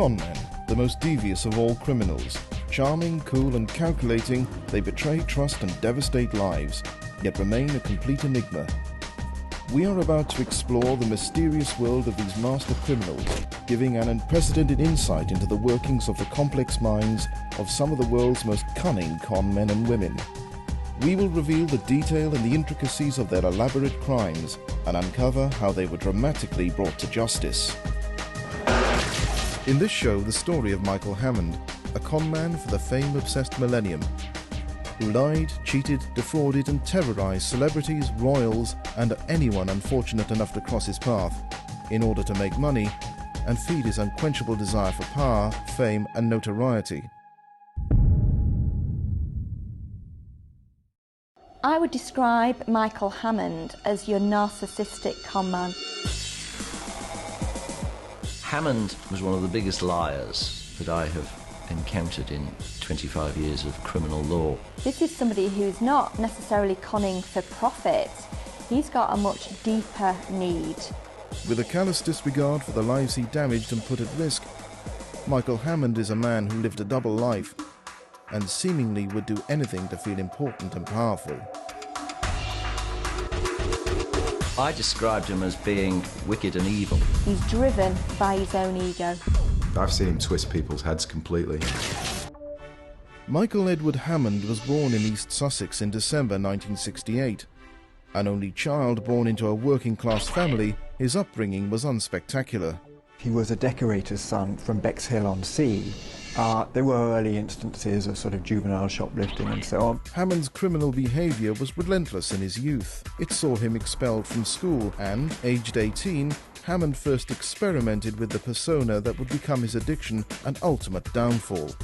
Conmen, the most devious of all criminals. Charming, cool and calculating, they betray trust and devastate lives, yet remain a complete enigma. We are about to explore the mysterious world of these master criminals, giving an unprecedented insight into the workings of the complex minds of some of the world's most cunning con men and women. We will reveal the detail and the intricacies of their elaborate crimes and uncover how they were dramatically brought to justice. In this show, the story of Michael Hammond, a con man for the fame-obsessed millennium, who lied, cheated, defrauded and terrorized celebrities, royals and anyone unfortunate enough to cross his path in order to make money and feed his unquenchable desire for power, fame and notoriety. I would describe Michael Hammond as your narcissistic con man. Hammond was one of the biggest liars that I have encountered in 25 years of criminal law. This is somebody who's not necessarily conning for profit. He's got a much deeper need. With a callous disregard for the lives he damaged and put at risk, Michael Hammond is a man who lived a double life and seemingly would do anything to feel important and powerful. I described him as being wicked and evil. He's driven by his own ego. I've seen him twist people's heads completely. Michael Edward Hammond was born in East Sussex in December 1968. An only child born into a working-class family, his upbringing was unspectacular. He was a decorator's son from Bexhill-on-Sea. There were early instances of sort of juvenile shoplifting and so on. Hammond's criminal behaviour was relentless in his youth. It saw him expelled from school and, aged 18, Hammond first experimented with the persona that would become his addiction and ultimate downfall: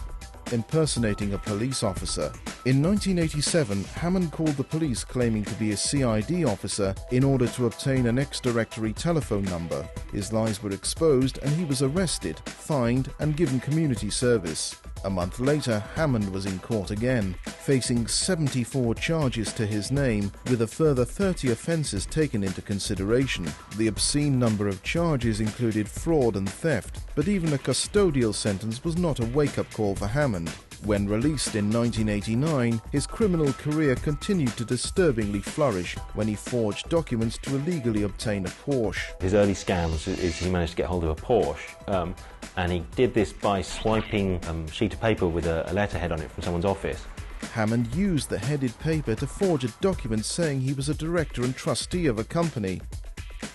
impersonating a police officer. In 1987, Hammond called the police claiming to be a CID officer in order to obtain an ex-directory telephone number. His lies were exposed and he was arrested, fined and given community service. A month later, Hammond was in court again, facing 74 charges to his name, with a further 30 offences taken into consideration. The obscene number of charges included fraud and theft, but even a custodial sentence was not a wake-up call for Hammond. When released in 1989, his criminal career continued to disturbingly flourish when he forged documents to illegally obtain a Porsche. His early scams is he managed to get hold of a Porsche, and he did this by swiping a sheet of paper with a letterhead on it from someone's office. Hammond used the headed paper to forge a document saying he was a director and trustee of a company.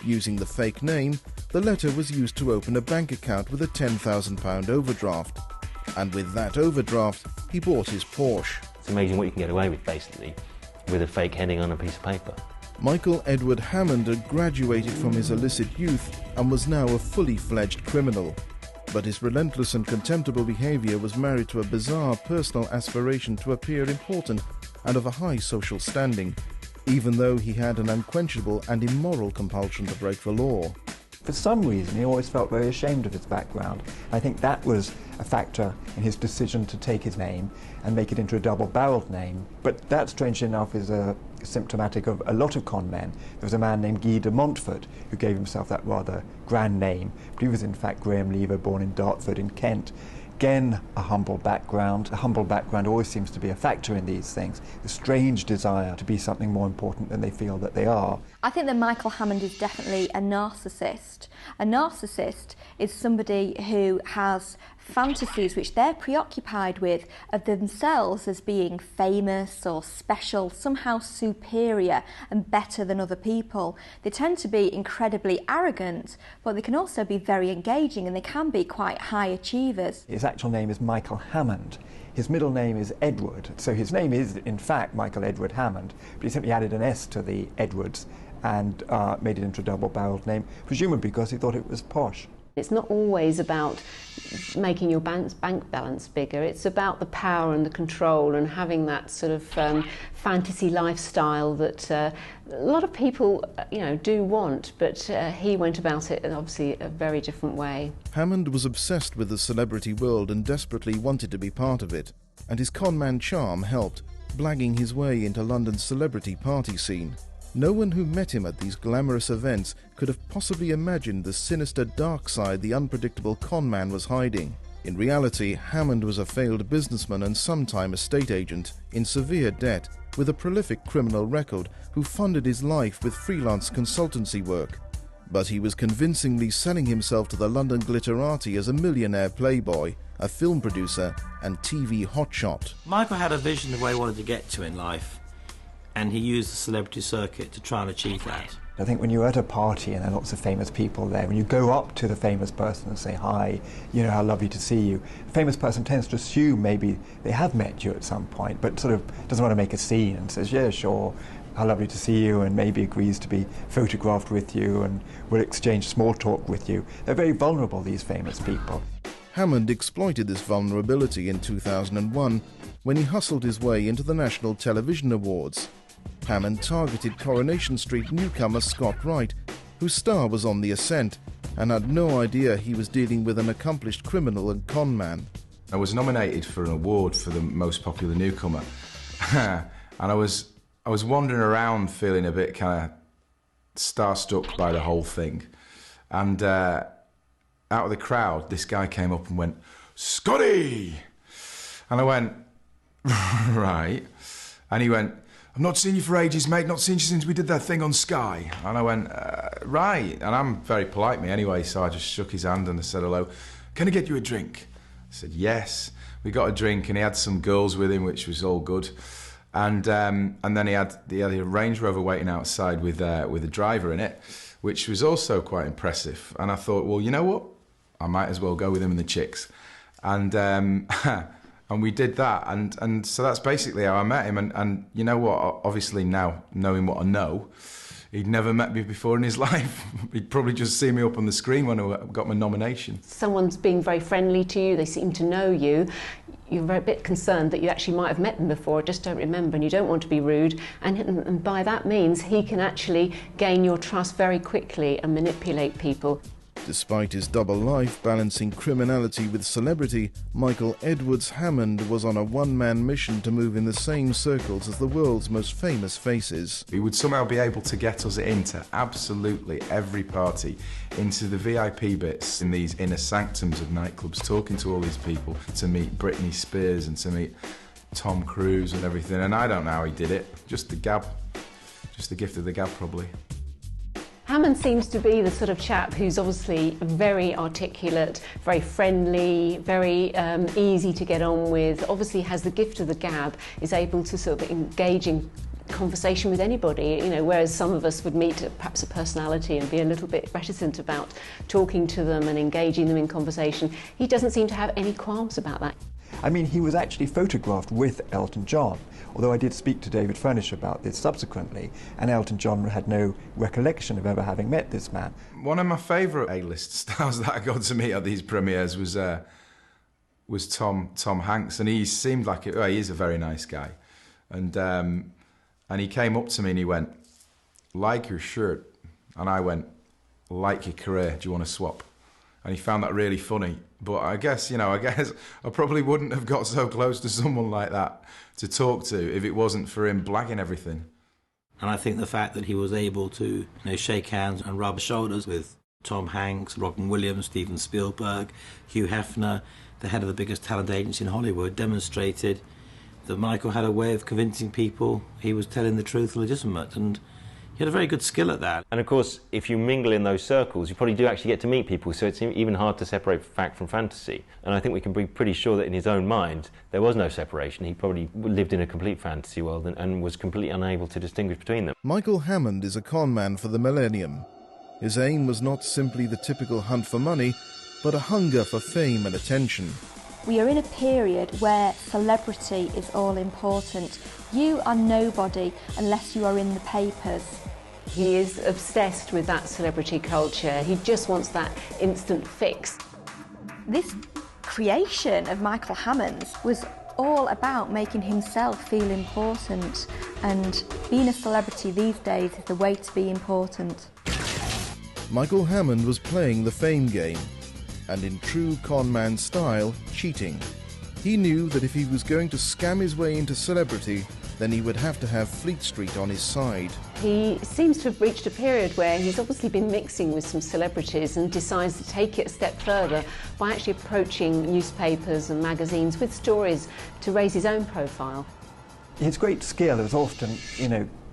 Using the fake name, the letter was used to open a bank account with a £10,000 overdraft. And with that overdraft, he bought his Porsche. It's amazing what you can get away with, basically, with a fake heading on a piece of paper. Michael Edward Hammond had graduated from his illicit youth and was now a fully fledged criminal. But his relentless and contemptible behaviour was married to a bizarre personal aspiration to appear important and of a high social standing, even though he had an unquenchable and immoral compulsion to break the law. For some reason, he always felt very ashamed of his background. I think that was a factor in his decision to take his name and make it into a double-barreled name. But that, strangely enough, is symptomatic of a lot of con men. There was a man named Guy de Montfort who gave himself that rather grand name, but he was in fact Graham Lever, born in Dartford in Kent. Again, a humble background. A humble background always seems to be a factor in these things, a strange desire to be something more important than they feel that they are. I think that Michael Hammond is definitely a narcissist. A narcissist is somebody who has fantasies which they're preoccupied with of themselves as being famous or special, somehow superior and better than other people. They tend to be incredibly arrogant, but they can also be very engaging and they can be quite high achievers. His actual name is Michael Hammond. His middle name is Edward, so his name is in fact Michael Edward Hammond, but he simply added an S to the Edwards and made it into a double-barreled name, presumably because he thought it was posh. It's not always about making your bank balance bigger, it's about the power and the control and having that sort of fantasy lifestyle that a lot of people do want, but he went about it in obviously a very different way. Hammond was obsessed with the celebrity world and desperately wanted to be part of it, and his conman charm helped, blagging his way into London's celebrity party scene. No one who met him at these glamorous events could have possibly imagined the sinister dark side the unpredictable conman was hiding. In reality, Hammond was a failed businessman and sometime estate agent, in severe debt, with a prolific criminal record, who funded his life with freelance consultancy work. But he was convincingly selling himself to the London glitterati as a millionaire playboy, a film producer and TV hotshot. Michael had a vision of where he wanted to get to in life, and he used the celebrity circuit to try and achieve that. I think when you're at a party and there are lots of famous people there, when you go up to the famous person and say, "Hi, you know, how lovely to see you," the famous person tends to assume maybe they have met you at some point, but sort of doesn't want to make a scene and says, "Yeah, sure, how lovely to see you," and maybe agrees to be photographed with you and will exchange small talk with you. They're very vulnerable, these famous people. Hammond exploited this vulnerability in 2001 when he hustled his way into the National Television Awards. Hammond targeted Coronation Street newcomer Scott Wright, whose star was on the ascent, and had no idea he was dealing with an accomplished criminal and conman. I was nominated for an award for the most popular newcomer, and I was wandering around feeling a bit kind of starstruck by the whole thing. And out of the crowd, this guy came up and went, "Scotty!" And I went, "Right." And he went, "I've not seen you for ages, mate, not seen you since we did that thing on Sky." And I went, "Right." And I'm very polite, me anyway, so I just shook his hand and I said, "Hello, can I get you a drink?" I said, "Yes." We got a drink and he had some girls with him, which was all good. And then he had a Range Rover waiting outside with a driver in it, which was also quite impressive. And I thought, well, you know what? I might as well go with him and the chicks. And and we did that. And so that's basically how I met him. And you know what? Obviously now, knowing what I know, he'd never met me before in his life. He'd probably just seen me up on the screen when I got my nomination. Someone's being very friendly to you, they seem to know you. You're a bit concerned that you actually might have met them before, just don't remember, and you don't want to be rude. And by that means, he can actually gain your trust very quickly and manipulate people. Despite his double life balancing criminality with celebrity, Michael Edwards Hammond was on a one-man mission to move in the same circles as the world's most famous faces. He would somehow be able to get us into absolutely every party, into the VIP bits in these inner sanctums of nightclubs, talking to all these people, to meet Britney Spears and to meet Tom Cruise and everything. And I don't know how he did it, just the gab, just the gift of the gab probably. Hammond seems to be the sort of chap who's obviously very articulate, very friendly, very easy to get on with, obviously has the gift of the gab, is able to sort of engage in conversation with anybody, you know, whereas some of us would meet perhaps a personality and be a little bit reticent about talking to them and engaging them in conversation. He doesn't seem to have any qualms about that. I mean, he was actually photographed with Elton John, although I did speak to David Furnish about this subsequently, and Elton John had no recollection of ever having met this man. One of my favourite A-list stars that I got to meet at these premieres was Tom Hanks, and he seemed like he is a very nice guy, and he came up to me and he went, "Like your shirt," and I went, "Like your career, do you want to swap?" And he found that really funny. But I guess I probably wouldn't have got so close to someone like that to talk to if it wasn't for him blagging everything. And I think the fact that he was able to shake hands and rub shoulders with Tom Hanks, Robin Williams, Steven Spielberg, Hugh Hefner, the head of the biggest talent agency in Hollywood, demonstrated that Michael had a way of convincing people he was telling the truth legitimate, and he had a very good skill at that. And of course, if you mingle in those circles, you probably do actually get to meet people, so it's even hard to separate fact from fantasy. And I think we can be pretty sure that in his own mind, there was no separation. He probably lived in a complete fantasy world and was completely unable to distinguish between them. Michael Hammond is a conman for the millennium. His aim was not simply the typical hunt for money, but a hunger for fame and attention. We are in a period where celebrity is all important. You are nobody unless you are in the papers. He is obsessed with that celebrity culture. He just wants that instant fix. This creation of Michael Hammond's was all about making himself feel important, and being a celebrity these days is the way to be important. Michael Hammond was playing the fame game, and in true conman style, cheating. He knew that if he was going to scam his way into celebrity, then he would have to have Fleet Street on his side. He seems to have reached a period where he's obviously been mixing with some celebrities and decides to take it a step further by actually approaching newspapers and magazines with stories to raise his own profile. His great skill is often,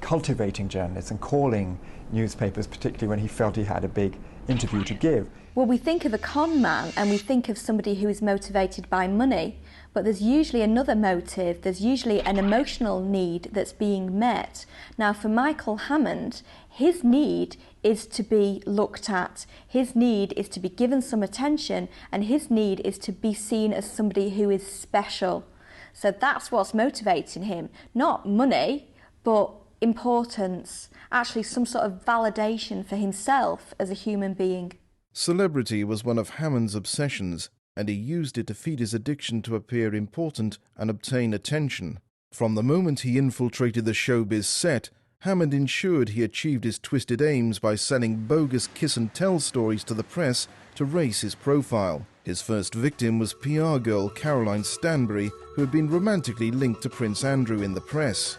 cultivating journalists and calling newspapers, particularly when he felt he had a big interview to give. Well, we think of a con man and we think of somebody who is motivated by money, but there's usually another motive, there's usually an emotional need that's being met. Now, for Michael Hammond, his need is to be looked at, his need is to be given some attention, and his need is to be seen as somebody who is special. So that's what's motivating him, not money, but importance, actually some sort of validation for himself as a human being. Celebrity was one of Hammond's obsessions, and he used it to feed his addiction to appear important and obtain attention. From the moment he infiltrated the showbiz set, Hammond ensured he achieved his twisted aims by selling bogus kiss-and-tell stories to the press to raise his profile. His first victim was PR girl Caroline Stanbury, who had been romantically linked to Prince Andrew in the press.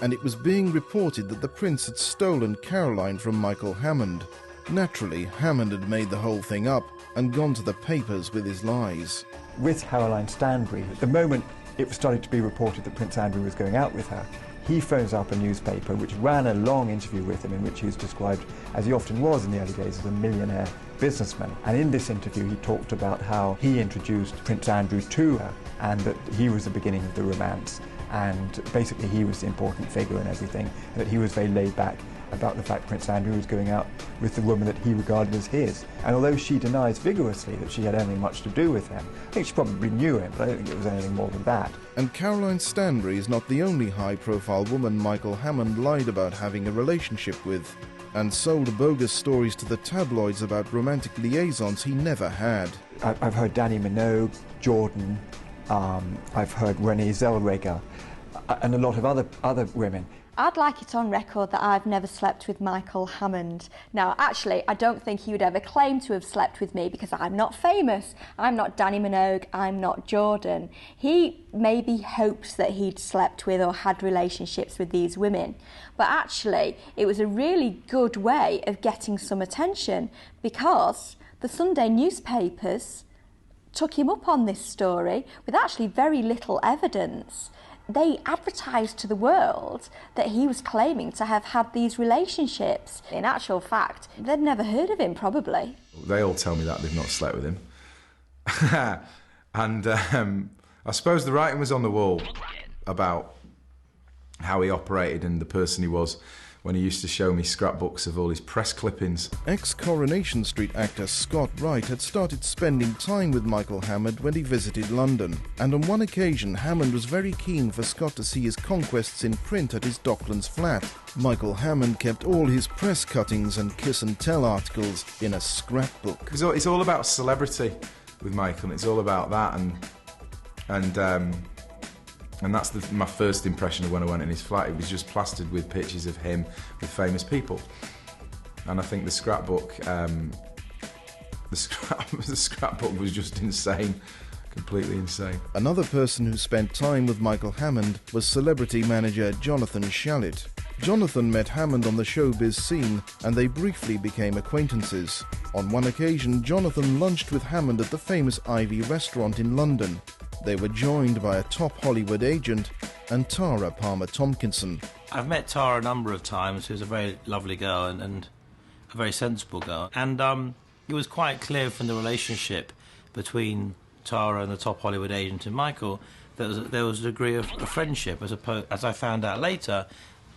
And it was being reported that the prince had stolen Caroline from Michael Hammond. Naturally, Hammond had made the whole thing up and gone to the papers with his lies. With Caroline Stanbury, at the moment it was starting to be reported that Prince Andrew was going out with her, he phones up a newspaper which ran a long interview with him in which he was described, as he often was in the early days, as a millionaire businessman. And in this interview he talked about how he introduced Prince Andrew to her and that he was the beginning of the romance, and basically he was the important figure in everything, and that he was very laid back about the fact Prince Andrew was going out with the woman that he regarded as his. And although she denies vigorously that she had anything much to do with him, I think she probably knew him, but I don't think it was anything more than that. And Caroline Stanbury is not the only high-profile woman Michael Hammond lied about having a relationship with, and sold bogus stories to the tabloids about romantic liaisons he never had. I've heard Dannii Minogue, Jordan, I've heard Renee Zellweger, and a lot of other women. I'd like it on record that I've never slept with Michael Hammond. Now, actually, I don't think he would ever claim to have slept with me because I'm not famous. I'm not Dannii Minogue, I'm not Jordan. He maybe hopes that he'd slept with or had relationships with these women. But actually, it was a really good way of getting some attention because the Sunday newspapers took him up on this story with actually very little evidence. They advertised to the world that he was claiming to have had these relationships. In actual fact, they'd never heard of him, probably. They all tell me that they've not slept with him. And I suppose the writing was on the wall about how he operated and the person he was when he used to show me scrapbooks of all his press clippings. Ex-Coronation Street actor Scott Wright had started spending time with Michael Hammond when he visited London, and on one occasion Hammond was very keen for Scott to see his conquests in print at his Docklands flat. Michael Hammond kept all his press cuttings and kiss-and-tell articles in a scrapbook. It's all about celebrity with Michael, and it's all about that, and that's my first impression of when I went in his flat. It was just plastered with pictures of him with famous people. And I think the scrapbook, the scrapbook was just insane, completely insane. Another person who spent time with Michael Hammond was celebrity manager Jonathan Shalit. Jonathan met Hammond on the showbiz scene and they briefly became acquaintances. On one occasion, Jonathan lunched with Hammond at the famous Ivy restaurant in London. They were joined by a top Hollywood agent and Tara Palmer Tompkinson. I've met Tara a number of times, who's a very lovely girl and a very sensible girl. And it was quite clear from the relationship between Tara and the top Hollywood agent and Michael that there was a degree of friendship. As I found out later,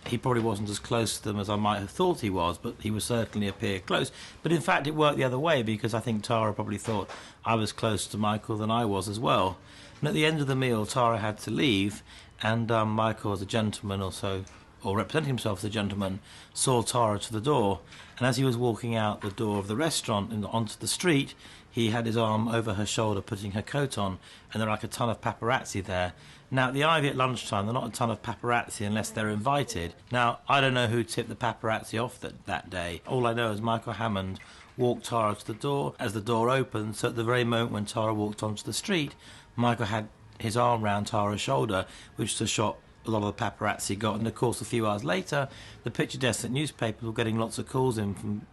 he probably wasn't as close to them as I might have thought he was, but he would certainly appear close. But in fact, it worked the other way, because I think Tara probably thought I was closer to Michael than I was as well. And at the end of the meal, Tara had to leave, and Michael, as a gentleman also, or representing himself as a gentleman, saw Tara to the door. And as he was walking out the door of the restaurant and onto the street, he had his arm over her shoulder, putting her coat on, and there were like a ton of paparazzi there. Now, at the Ivy at lunchtime, there are not a ton of paparazzi unless they're invited. Now, I don't know who tipped the paparazzi off that day. All I know is Michael Hammond walked Tara to the door. As the door opened, so at the very moment when Tara walked onto the street, Michael had his arm round Tara's shoulder, which was a shot a lot of the paparazzi got. And of course, a few hours later, the picture desks at newspapers were getting lots of calls in from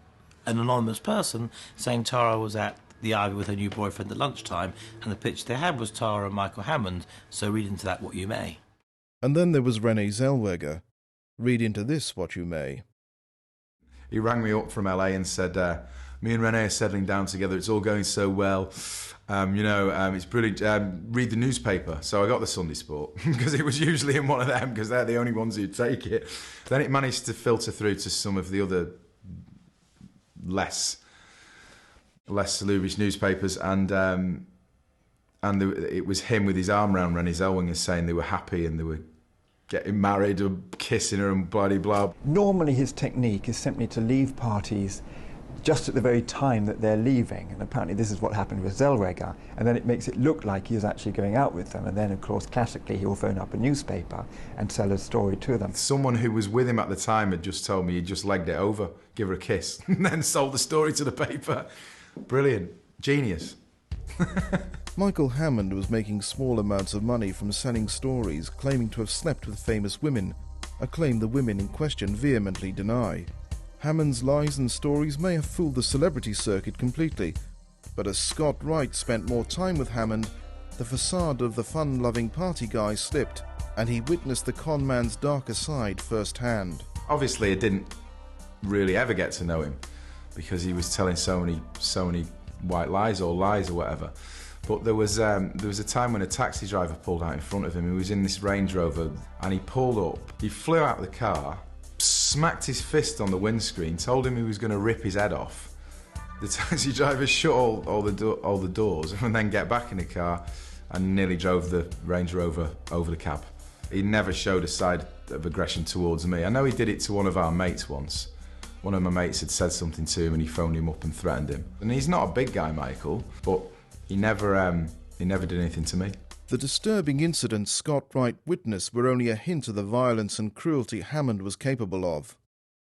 an anonymous person saying Tara was at the Ivy with her new boyfriend at lunchtime, and the picture they had was Tara and Michael Hammond, so read into that what you may. And then there was Renee Zellweger. Read into this what you may. He rang me up from LA and said, me and Renee are settling down together, it's all going so well, it's brilliant, read the newspaper. So I got the Sunday Sport, because it was usually in one of them, because they're the only ones who'd take it. Then it managed to filter through to some of the other less salubrious newspapers, and it was him with his arm around Renee Zellweger saying they were happy and they were getting married or kissing her and bloody blah. Normally his technique is simply to leave parties just at the very time that they're leaving, and apparently this is what happened with Zellweger, and then it makes it look like he is actually going out with them, and then of course classically he will phone up a newspaper and tell a story to them. Someone who was with him at the time had just told me he'd just legged it over, give her a kiss, and then sold the story to the paper. Brilliant. Genius. Michael Hammond was making small amounts of money from selling stories claiming to have slept with famous women, a claim the women in question vehemently deny. Hammond's lies and stories may have fooled the celebrity circuit completely, but as Scott Wright spent more time with Hammond, the facade of the fun-loving party guy slipped, and he witnessed the conman's darker side firsthand. Obviously, I didn't really ever get to know him, because he was telling so many white lies or whatever. But there was a time when a taxi driver pulled out in front of him. He was in this Range Rover, and he pulled up. He flew out of the car, smacked his fist on the windscreen, told him he was going to rip his head off. The taxi driver shut all the doors and then get back in the car and nearly drove the Range Rover over the cab. He never showed a side of aggression towards me. I know he did it to one of our mates once. One of my mates had said something to him and he phoned him up and threatened him. And he's not a big guy, Michael, but he never did anything to me. The disturbing incidents Scott Wright witnessed were only a hint of the violence and cruelty Hammond was capable of.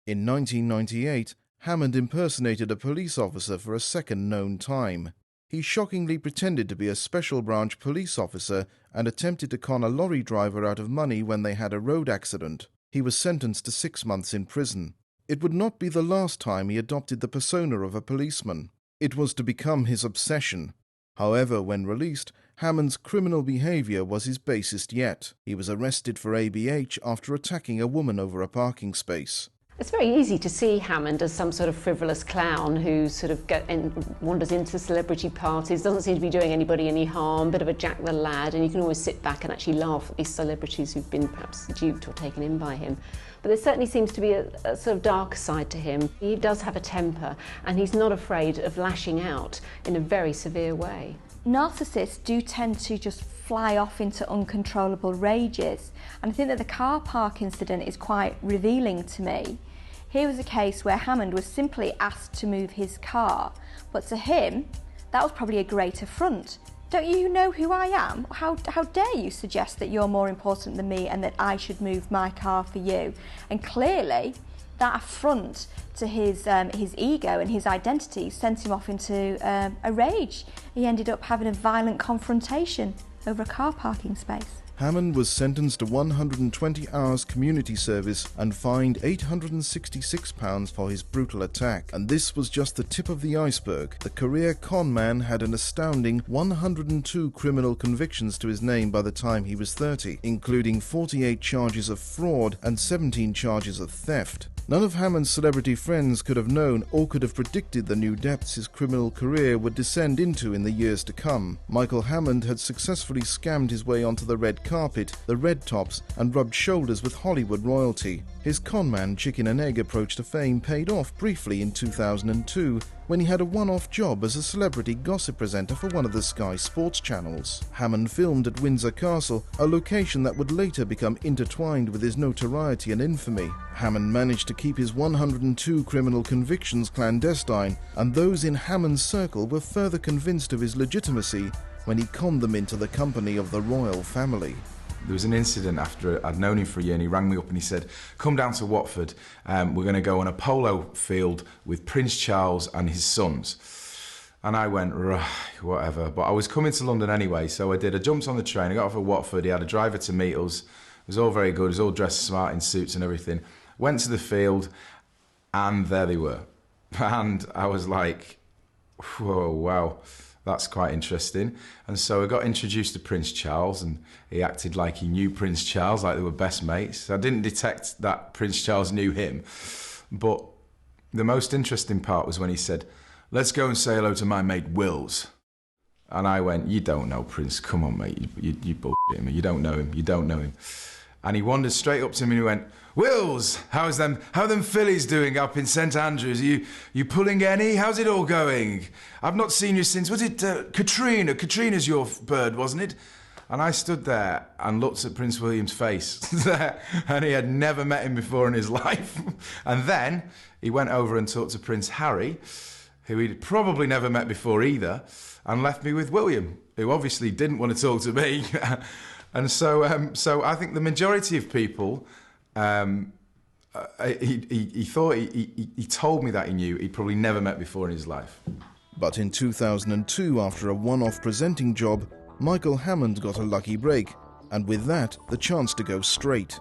In 1998, Hammond impersonated a police officer for a second known time. He shockingly pretended to be a special branch police officer and attempted to con a lorry driver out of money when they had a road accident. He was sentenced to 6 months in prison. It would not be the last time he adopted the persona of a policeman. It was to become his obsession. However, when released, Hammond's criminal behaviour was his basest yet. He was arrested for ABH after attacking a woman over a parking space. It's very easy to see Hammond as some sort of frivolous clown who sort of wanders into celebrity parties, doesn't seem to be doing anybody any harm, bit of a Jack the Lad, and you can always sit back and actually laugh at these celebrities who've been perhaps duped or taken in by him. But there certainly seems to be a sort of dark side to him. He does have a temper, and he's not afraid of lashing out in a very severe way. Narcissists do tend to just fly off into uncontrollable rages, and I think that the car park incident is quite revealing to me. Here was a case where Hammond was simply asked to move his car, but to him, that was probably a great affront. Don't you know who I am? How dare you suggest that you're more important than me and that I should move my car for you? And clearly, that affront to his ego and his identity sent him off into a rage. He ended up having a violent confrontation over a car parking space. Hammond was sentenced to 120 hours community service and fined £866 for his brutal attack. And this was just the tip of the iceberg. The career conman had an astounding 102 criminal convictions to his name by the time he was 30, including 48 charges of fraud and 17 charges of theft. None of Hammond's celebrity friends could have known or could have predicted the new depths his criminal career would descend into in the years to come. Michael Hammond had successfully scammed his way onto the red carpet, the red tops, and rubbed shoulders with Hollywood royalty. His conman chicken and egg approach to fame paid off briefly in 2002 when he had a one-off job as a celebrity gossip presenter for one of the Sky Sports channels. Hammond filmed at Windsor Castle, a location that would later become intertwined with his notoriety and infamy. Hammond managed to keep his 102 criminal convictions clandestine, and those in Hammond's circle were further convinced of his legitimacy when he conned them into the company of the royal family. There was an incident after I'd known him for a year, and he rang me up and he said, come down to Watford, we're going to go on a polo field with Prince Charles and his sons. And I went, right, whatever. But I was coming to London anyway, so I did. I jumped on the train, I got off at Watford, he had a driver to meet us. was all very good. It was all dressed smart in suits and everything. Went to the field, and there they were. And I was like, whoa, wow, that's quite interesting. And so I got introduced to Prince Charles, and he acted like he knew Prince Charles, like they were best mates. I didn't detect that Prince Charles knew him. But the most interesting part was when he said, let's go and say hello to my mate Wills. And I went, you don't know Prince, come on mate, you bullshit me, you don't know him. And he wandered straight up to me and he went, Wills, how them fillies doing up in St Andrews? Are you pulling any? How's it all going? I've not seen you since, was it Katrina? Katrina's your bird, wasn't it? And I stood there and looked at Prince William's face and he had never met him before in his life. And then he went over and talked to Prince Harry, who he'd probably never met before either, and left me with William, who obviously didn't want to talk to me. And so I think the majority of people, he thought, he told me that he knew he'd probably never met before in his life. But in 2002, after a one-off presenting job, Michael Hammond got a lucky break, and with that, the chance to go straight.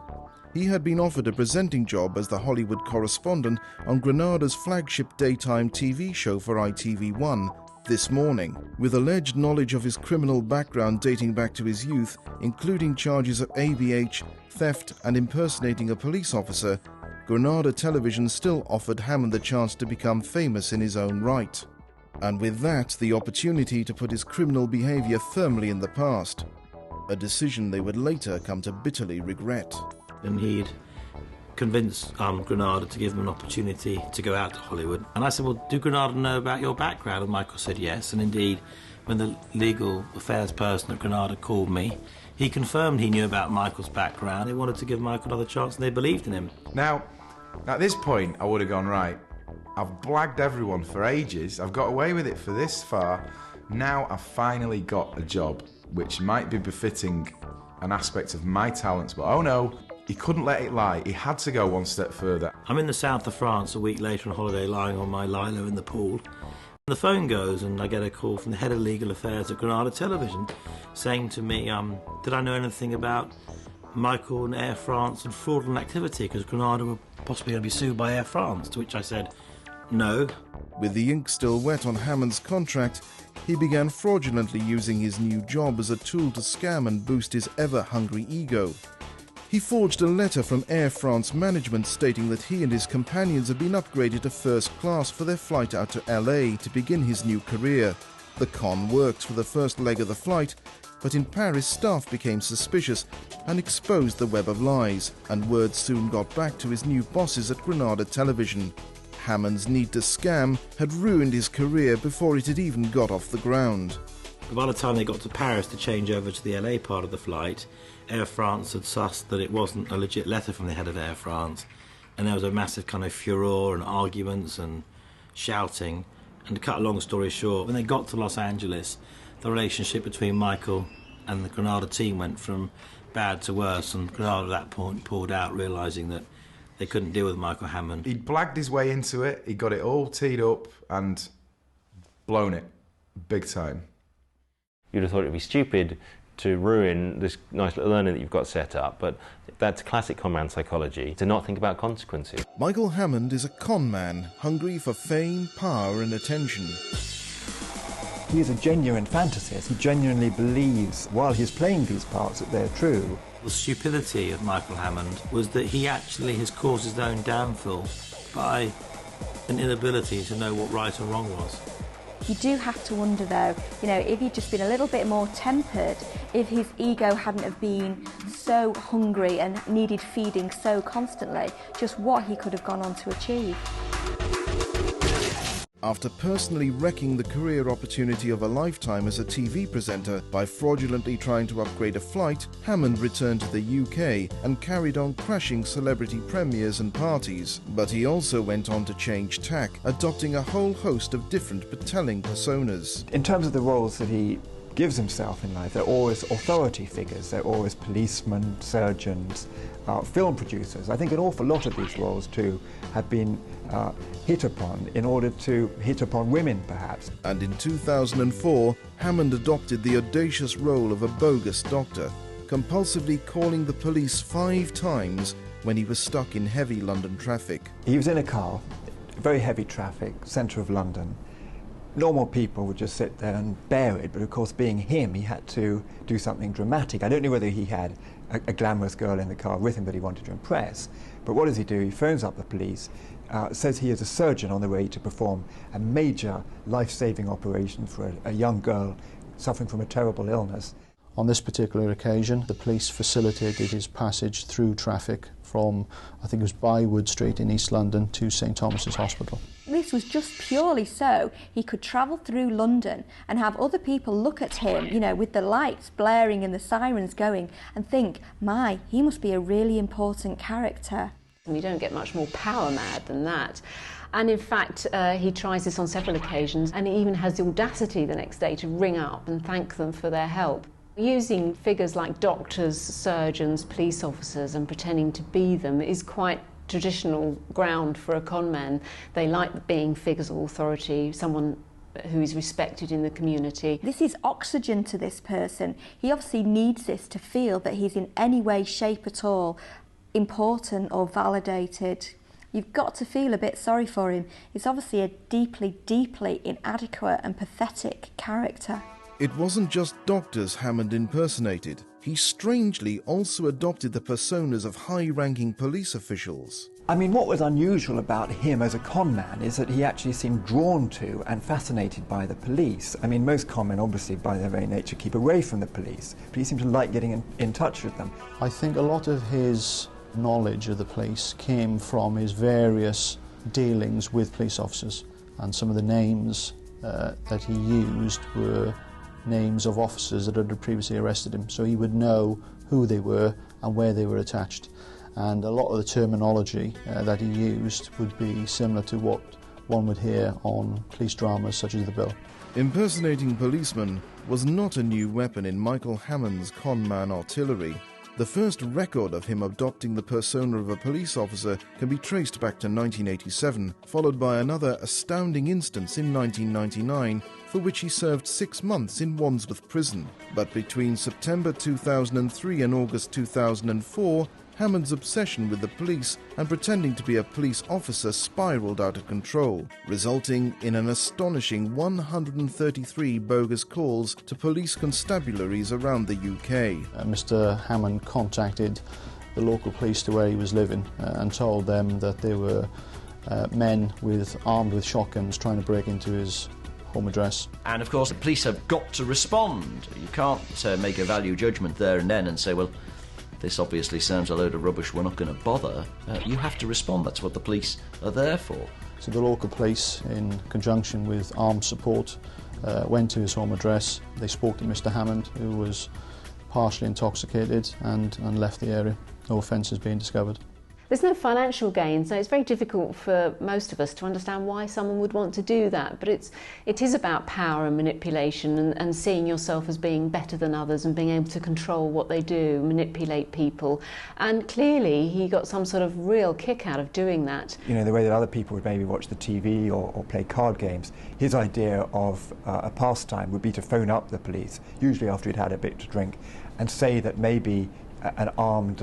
He had been offered a presenting job as the Hollywood correspondent on Granada's flagship daytime TV show for ITV1, This Morning. With alleged knowledge of his criminal background dating back to his youth, including charges of ABH, theft and impersonating a police officer, Granada Television still offered Hammond the chance to become famous in his own right. And with that, the opportunity to put his criminal behavior firmly in the past. A decision they would later come to bitterly regret. And he'd convinced Granada to give him an opportunity to go out to Hollywood. And I said, well, do Granada know about your background? And Michael said yes. And indeed, when the legal affairs person at Granada called me, he confirmed he knew about Michael's background. They wanted to give Michael another chance and they believed in him. Now, at this point, I would have gone, right, I've blagged everyone for ages. I've got away with it for this far. Now I've finally got a job, which might be befitting an aspect of my talents. But oh no, he couldn't let it lie. He had to go one step further. I'm in the south of France a week later on holiday, lying on my lilo in the pool. The phone goes and I get a call from the head of legal affairs at Granada Television saying to me, did I know anything about Michael and Air France and fraudulent activity, because Granada were possibly going to be sued by Air France, to which I said, no. With the ink still wet on Hammond's contract, he began fraudulently using his new job as a tool to scam and boost his ever-hungry ego. He forged a letter from Air France management stating that he and his companions had been upgraded to first class for their flight out to LA to begin his new career. The con worked for the first leg of the flight, but in Paris staff became suspicious and exposed the web of lies, and word soon got back to his new bosses at Granada Television. Hammond's need to scam had ruined his career before it had even got off the ground. By the time they got to Paris to change over to the LA part of the flight, Air France had sussed that it wasn't a legit letter from the head of Air France, and there was a massive kind of furore and arguments and shouting. And to cut a long story short, when they got to Los Angeles, the relationship between Michael and the Granada team went from bad to worse, and Granada at that point pulled out, realising that they couldn't deal with Michael Hammond. He'd blagged his way into it, he got it all teed up and blown it, big time. You'd have thought it'd be stupid to ruin this nice little learning that you've got set up, but that's classic conman psychology, to not think about consequences. Michael Hammond is a con man, hungry for fame, power and attention. He is a genuine fantasist. He genuinely believes, while he's playing these parts, that they're true. The stupidity of Michael Hammond was that he actually has caused his own downfall by an inability to know what right or wrong was. You do have to wonder though, if he'd just been a little bit more tempered, if his ego hadn't have been so hungry and needed feeding so constantly, just what he could have gone on to achieve. After personally wrecking the career opportunity of a lifetime as a TV presenter by fraudulently trying to upgrade a flight, Hammond returned to the UK and carried on crashing celebrity premieres and parties. But he also went on to change tack, adopting a whole host of different but telling personas. In terms of the roles that he gives himself in life, they're always authority figures. They're always policemen, surgeons, film producers. I think an awful lot of these roles too have been hit upon in order to hit upon women, perhaps. And in 2004, Hammond adopted the audacious role of a bogus doctor. compulsively calling the police 5 times when he was stuck in heavy London traffic. He was in a car, very heavy traffic, centre of London. Normal people would just sit there and bear it, but of course being him, he had to do something dramatic. I don't know whether he had a glamorous girl in the car with him that he wanted to impress, but what does he do? He phones up the police, says he is a surgeon on the way to perform a major life-saving operation for a young girl suffering from a terrible illness. On this particular occasion, the police facilitated his passage through traffic from, I think it was Bywood Street in East London to St Thomas's Hospital. This was just purely so he could travel through London and have other people look at him, you know, with the lights blaring and the sirens going, and think, my, he must be a really important character. You don't get much more power mad than that. And in fact, he tries this on several occasions, and he even has the audacity the next day to ring up and thank them for their help. Using figures like doctors, surgeons, police officers and pretending to be them is quite traditional ground for a con man. They like being figures of authority, someone who is respected in the community. This is oxygen to this person. He obviously needs this to feel that he's in any way, shape at all important or validated. You've got to feel a bit sorry for him. He's obviously a deeply, deeply inadequate and pathetic character. It wasn't just doctors Hammond impersonated. He strangely also adopted the personas of high-ranking police officials. I mean, what was unusual about him as a con man is that he actually seemed drawn to and fascinated by the police. I mean, most con men, obviously, by their very nature, keep away from the police, but he seemed to like getting in touch with them. I think a lot of his knowledge of the police came from his various dealings with police officers, and some of the names that he used were names of officers that had previously arrested him, so he would know who they were and where they were attached. And a lot of the terminology that he used would be similar to what one would hear on police dramas such as The Bill. Impersonating policemen was not a new weapon in Michael Hammond's Conman artillery. The first record of him adopting the persona of a police officer can be traced back to 1987, followed by another astounding instance in 1999, for which he served 6 months in Wandsworth Prison. But between September 2003 and August 2004, Hammond's obsession with the police and pretending to be a police officer spiraled out of control, resulting in an astonishing 133 bogus calls to police constabularies around the UK. Mr. Hammond contacted the local police to where he was living and told them that there were men armed with shotguns trying to break into his home address. And of course the police have got to respond. You can't make a value judgment there and then and say, well, this obviously sounds a load of rubbish, we're not going to bother. You have to respond, that's what the police are there for. So the local police, in conjunction with armed support, went to his home address. They spoke to Mr. Hammond, who was partially intoxicated, and left the area. No offences being discovered. There's no financial gain, so it's very difficult for most of us to understand why someone would want to do that. But it is about power and manipulation and seeing yourself as being better than others and being able to control what they do, manipulate people. And clearly he got some sort of real kick out of doing that. You know, the way that other people would maybe watch the TV or play card games, his idea of a pastime would be to phone up the police, usually after he'd had a bit to drink, and say that maybe an armed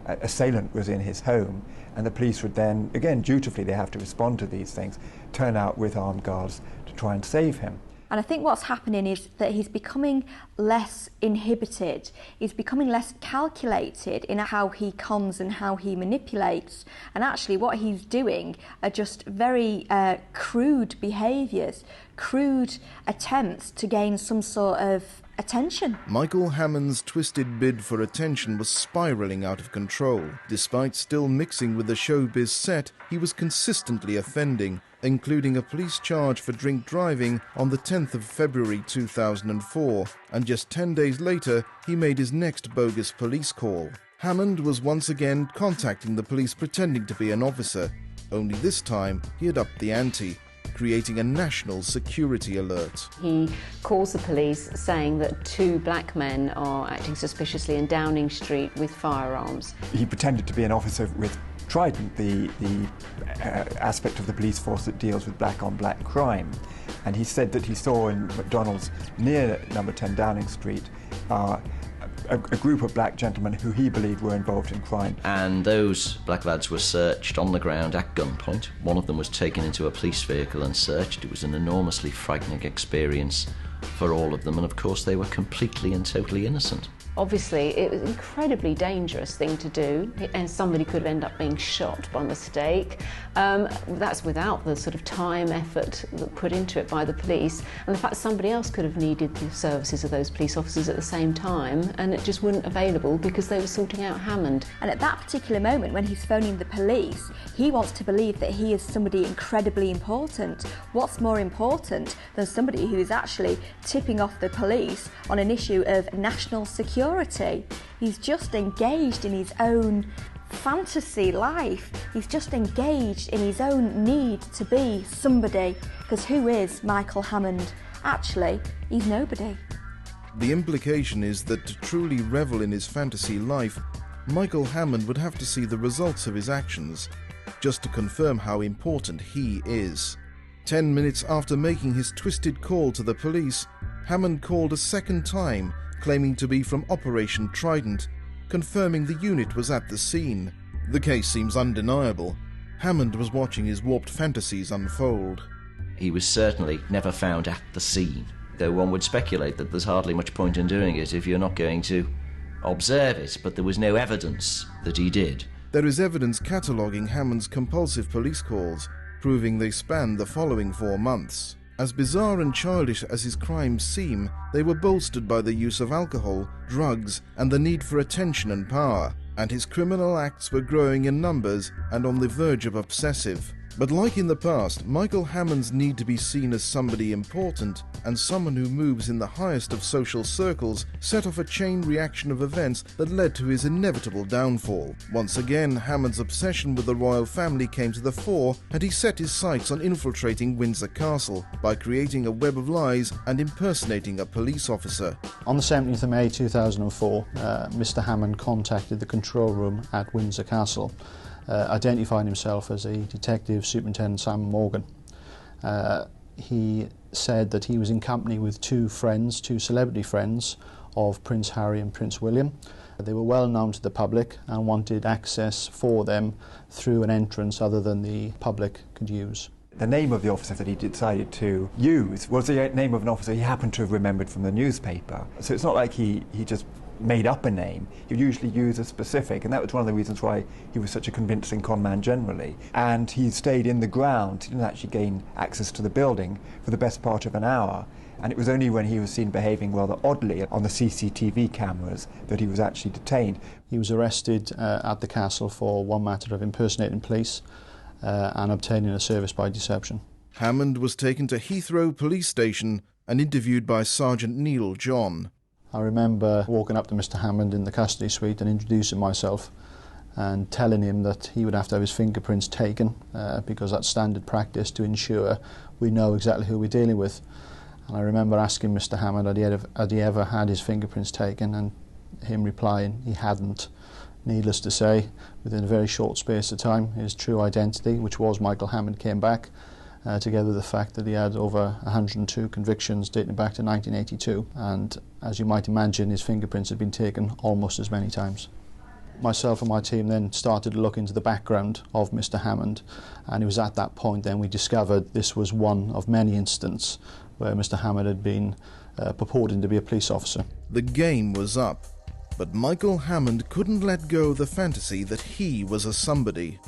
assailant was in his home, and the police would then, again dutifully they have to respond to these things, turn out with armed guards to try and save him. And I think what's happening is that he's becoming less inhibited, he's becoming less calculated in how he cons and how he manipulates, and actually what he's doing are just very crude behaviours, crude attempts to gain some sort of attention. Michael Hammond's twisted bid for attention was spiralling out of control. Despite still mixing with the showbiz set, he was consistently offending, including a police charge for drink driving on the 10th of February 2004, and just 10 days later he made his next bogus police call. Hammond was once again contacting the police pretending to be an officer, only this time he had upped the ante, creating a national security alert. He calls the police saying that 2 black men are acting suspiciously in Downing Street with firearms. He pretended to be an officer with Trident, the aspect of the police force that deals with black-on-black crime. And he said that he saw in McDonald's near number 10 Downing Street a group of black gentlemen who he believed were involved in crime. And those black lads were searched on the ground at gunpoint. One of them was taken into a police vehicle and searched. It was an enormously frightening experience for all of them, and of course they were completely and totally innocent. Obviously, it was an incredibly dangerous thing to do, and somebody could end up being shot by mistake. That's without the sort of time, effort put into it by the police, and the fact somebody else could have needed the services of those police officers at the same time, and it just weren't available because they were sorting out Hammond. And at that particular moment, when he's phoning the police, he wants to believe that he is somebody incredibly important. What's more important than somebody who is actually tipping off the police on an issue of national security? He's just engaged in his own fantasy life. He's just engaged in his own need to be somebody. Because who is Michael Hammond? Actually, he's nobody. The implication is that to truly revel in his fantasy life, Michael Hammond would have to see the results of his actions, just to confirm how important he is. 10 minutes after making his twisted call to the police, Hammond called a second time, claiming to be from Operation Trident, confirming the unit was at the scene. The case seems undeniable. Hammond was watching his warped fantasies unfold. He was certainly never found at the scene, though one would speculate that there's hardly much point in doing it if you're not going to observe it, but there was no evidence that he did. There is evidence cataloguing Hammond's compulsive police calls, proving they spanned the following 4 months. As bizarre and childish as his crimes seem, they were bolstered by the use of alcohol, drugs, and the need for attention and power, and his criminal acts were growing in numbers and on the verge of obsessive. But like in the past, Michael Hammond's need to be seen as somebody important and someone who moves in the highest of social circles set off a chain reaction of events that led to his inevitable downfall. Once again, Hammond's obsession with the royal family came to the fore, and he set his sights on infiltrating Windsor Castle by creating a web of lies and impersonating a police officer. On the 17th of May 2004, Mr. Hammond contacted the control room at Windsor Castle, identifying himself as a Detective Superintendent Simon Morgan. He said that he was in company with two celebrity friends of Prince Harry and Prince William. They were well known to the public and wanted access for them through an entrance other than the public could use. The name of the officer that he decided to use was the name of an officer he happened to have remembered from the newspaper. So it's not like he just made up a name. He would usually use a specific, and that was one of the reasons why he was such a convincing con man generally. And he stayed in the ground. He didn't actually gain access to the building for the best part of an hour. And it was only when he was seen behaving rather oddly on the CCTV cameras that he was actually detained. He was arrested at the castle for one matter of impersonating police and obtaining a service by deception. Hammond was taken to Heathrow Police Station and interviewed by Sergeant Neil John. I remember walking up to Mr. Hammond in the custody suite and introducing myself and telling him that he would have to have his fingerprints taken because that's standard practice to ensure we know exactly who we're dealing with. And I remember asking Mr. Hammond had he ever had his fingerprints taken, and him replying he hadn't. Needless to say, within a very short space of time, his true identity, which was Michael Hammond, came back, together with the fact that he had over 102 convictions dating back to 1982, and as you might imagine, his fingerprints had been taken almost as many times. Myself and my team then started to look into the background of Mr. Hammond, and it was at that point then we discovered this was one of many instances where Mr. Hammond had been purporting to be a police officer. The game was up, but Michael Hammond couldn't let go of the fantasy that he was a somebody.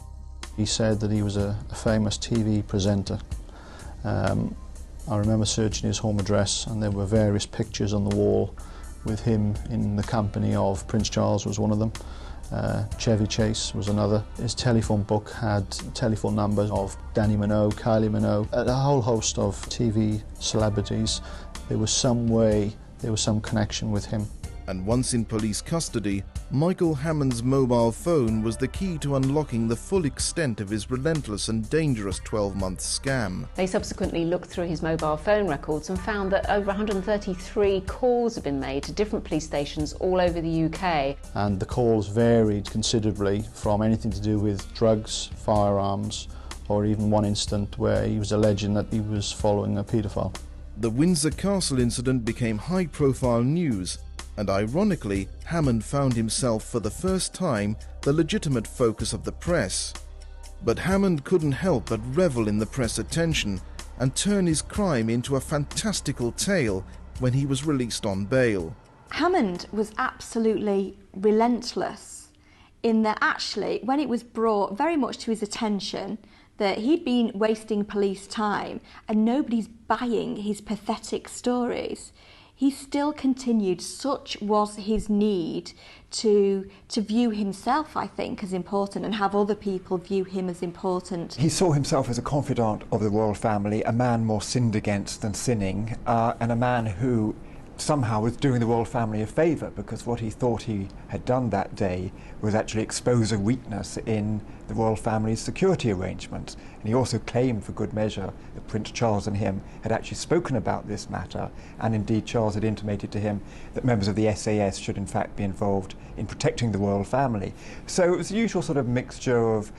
He said that he was a famous TV presenter. I remember searching his home address, and there were various pictures on the wall with him in the company of Prince Charles was one of them. Chevy Chase was another. His telephone book had telephone numbers of Dannii Minogue, Kylie Minogue, a whole host of TV celebrities. There was some way, there was some connection with him. And once in police custody, Michael Hammond's mobile phone was the key to unlocking the full extent of his relentless and dangerous 12-month scam. They subsequently looked through his mobile phone records and found that over 133 calls had been made to different police stations all over the UK. And the calls varied considerably from anything to do with drugs, firearms, or even one incident where he was alleging that he was following a paedophile. The Windsor Castle incident became high-profile news, and ironically, Hammond found himself for the first time the legitimate focus of the press. But Hammond couldn't help but revel in the press attention and turn his crime into a fantastical tale when he was released on bail. Hammond was absolutely relentless in that actually, when it was brought very much to his attention that he'd been wasting police time and nobody's buying his pathetic stories, he still continued. Such was his need to view himself, I think, as important and have other people view him as important. He saw himself as a confidant of the royal family, a man more sinned against than sinning, and a man who somehow was doing the royal family a favour, because what he thought he had done that day was actually expose a weakness in the royal family's security arrangements. And he also claimed, for good measure, that Prince Charles and him had actually spoken about this matter, and indeed Charles had intimated to him that members of the SAS should in fact be involved in protecting the royal family. So it was the usual sort of mixture of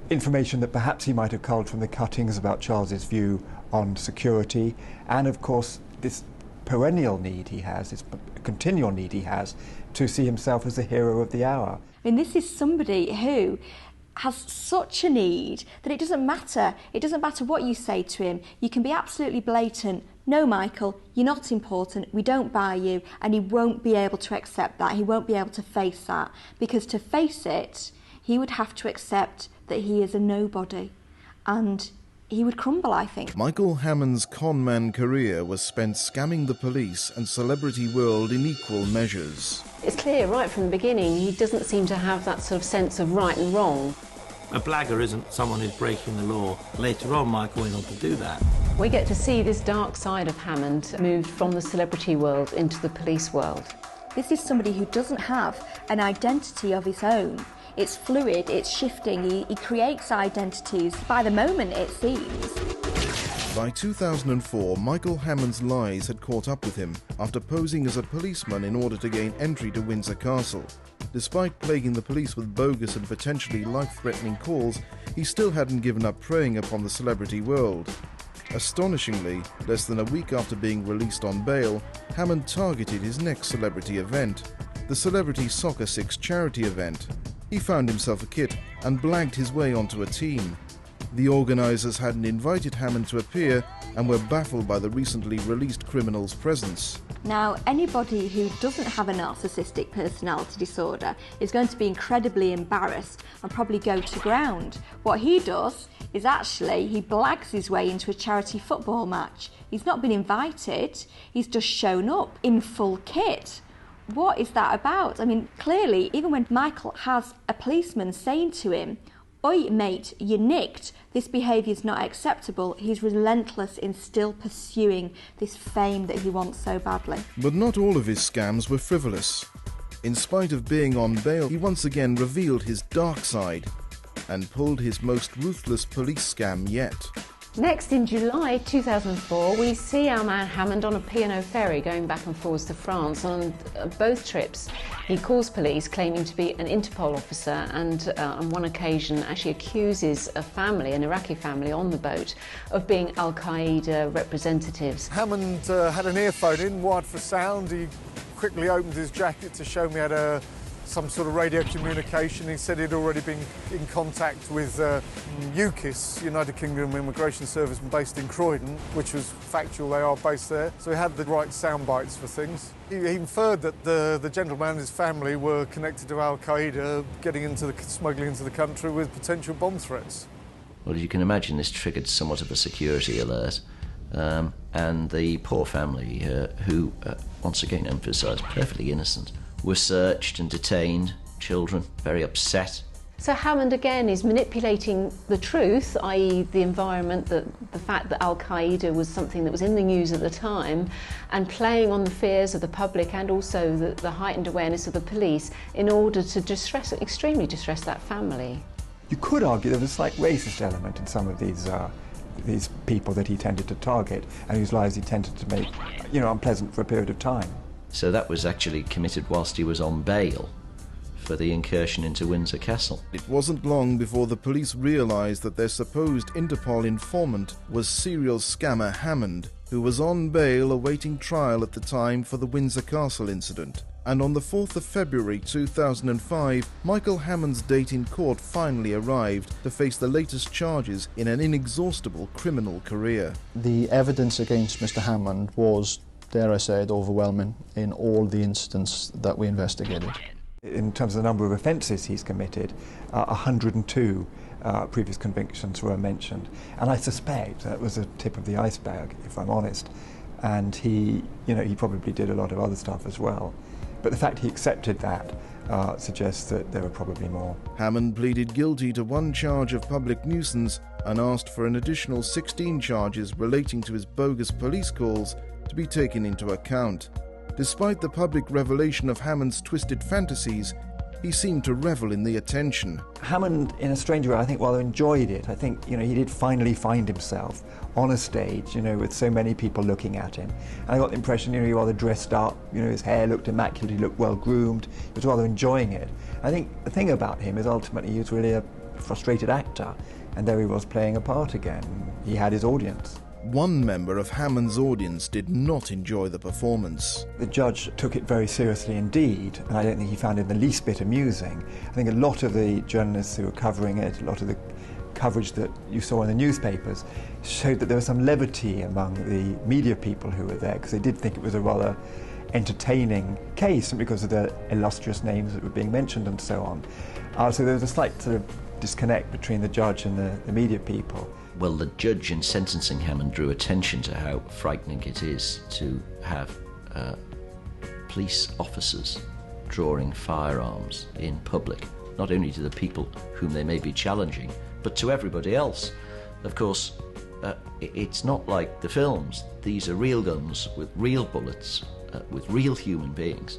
information that perhaps he might have culled from the cuttings about Charles's view on security, and of course this perennial need he has, this continual need he has to see himself as the hero of the hour. I mean, this is somebody who has such a need that it doesn't matter what you say to him. You can be absolutely blatant. No, Michael, you're not important, we don't buy you, and he won't be able to accept that. He won't be able to face that, because to face it, he would have to accept that he is a nobody, and he would crumble, I think. Michael Hammond's conman career was spent scamming the police and celebrity world in equal measures. It's clear right from the beginning he doesn't seem to have that sort of sense of right and wrong. A blagger isn't someone who's breaking the law. Later on, Michael went on to do that. We get to see this dark side of Hammond moved from the celebrity world into the police world. This is somebody who doesn't have an identity of his own. It's fluid, it's shifting, he creates identities by the moment, it seems. By 2004, Michael Hammond's lies had caught up with him after posing as a policeman in order to gain entry to Windsor Castle. Despite plaguing the police with bogus and potentially life-threatening calls, he still hadn't given up preying upon the celebrity world. Astonishingly, less than a week after being released on bail, Hammond targeted his next celebrity event, the Celebrity Soccer Six charity event. He found himself a kit and blagged his way onto a team. The organisers hadn't invited Hammond to appear and were baffled by the recently released criminal's presence. Now, anybody who doesn't have a narcissistic personality disorder is going to be incredibly embarrassed and probably go to ground. What he does is actually he blags his way into a charity football match. He's not been invited, he's just shown up in full kit. What is that about? I mean, clearly, even when Michael has a policeman saying to him, "Oi, mate, you nicked, this behaviour's not acceptable," he's relentless in still pursuing this fame that he wants so badly. But not all of his scams were frivolous. In spite of being on bail, he once again revealed his dark side and pulled his most ruthless police scam yet. Next, in July 2004, we see our man Hammond on a P&O ferry going back and forwards to France. On both trips, he calls police claiming to be an Interpol officer, and on one occasion actually accuses a family, an Iraqi family on the boat, of being Al-Qaeda representatives. Hammond had an earphone in, wired for sound. He quickly opened his jacket to show me had some sort of radio communication. He said he'd already been in contact with UKIS, United Kingdom Immigration Service, based in Croydon, which was factual, they are based there. So he had the right sound bites for things. He inferred that the gentleman and his family were connected to Al-Qaeda, smuggling into the country with potential bomb threats. Well, as you can imagine, this triggered somewhat of a security alert. And the poor family, who, once again emphasise, perfectly innocent, were searched and detained, children very upset. So Hammond again is manipulating the truth, i.e. the environment, the fact that Al-Qaeda was something that was in the news at the time, and playing on the fears of the public and also the heightened awareness of the police in order to extremely distress that family. You could argue there was a slight racist element in some of these people that he tended to target and whose lives he tended to make, unpleasant for a period of time. So that was actually committed whilst he was on bail for the incursion into Windsor Castle. It wasn't long before the police realised that their supposed Interpol informant was serial scammer Hammond, who was on bail awaiting trial at the time for the Windsor Castle incident. and on the 4th of February 2005, Michael Hammond's date in court finally arrived to face the latest charges in an inexhaustible criminal career. The evidence against Mr. Hammond was, dare I say it, overwhelming in all the incidents that we investigated. In terms of the number of offences he's committed, 102 previous convictions were mentioned. And I suspect that was the tip of the iceberg, if I'm honest. And he probably did a lot of other stuff as well. But the fact he accepted that suggests that there were probably more. Hammond pleaded guilty to one charge of public nuisance and asked for an additional 16 charges relating to his bogus police calls to be taken into account. Despite the public revelation of Hammond's twisted fantasies, he seemed to revel in the attention. Hammond, in a strange way, I think rather enjoyed it. I think, he did finally find himself on a stage, with so many people looking at him. And I got the impression, he rather dressed up, his hair looked immaculate, he looked well groomed, he was rather enjoying it. I think the thing about him is ultimately he was really a frustrated actor, and there he was playing a part again. He had his audience. One member of Hammond's audience did not enjoy the performance. The judge took it very seriously indeed, and I don't think he found it the least bit amusing. I think a lot of the journalists who were covering it, a lot of the coverage that you saw in the newspapers, showed that there was some levity among the media people who were there, because they did think it was a rather entertaining case because of the illustrious names that were being mentioned and so on. So there was a slight sort of disconnect between the judge and the media people. Well, the judge in sentencing Hammond drew attention to how frightening it is to have police officers drawing firearms in public, not only to the people whom they may be challenging, but to everybody else. Of course, it's not like the films. These are real guns with real bullets, with real human beings.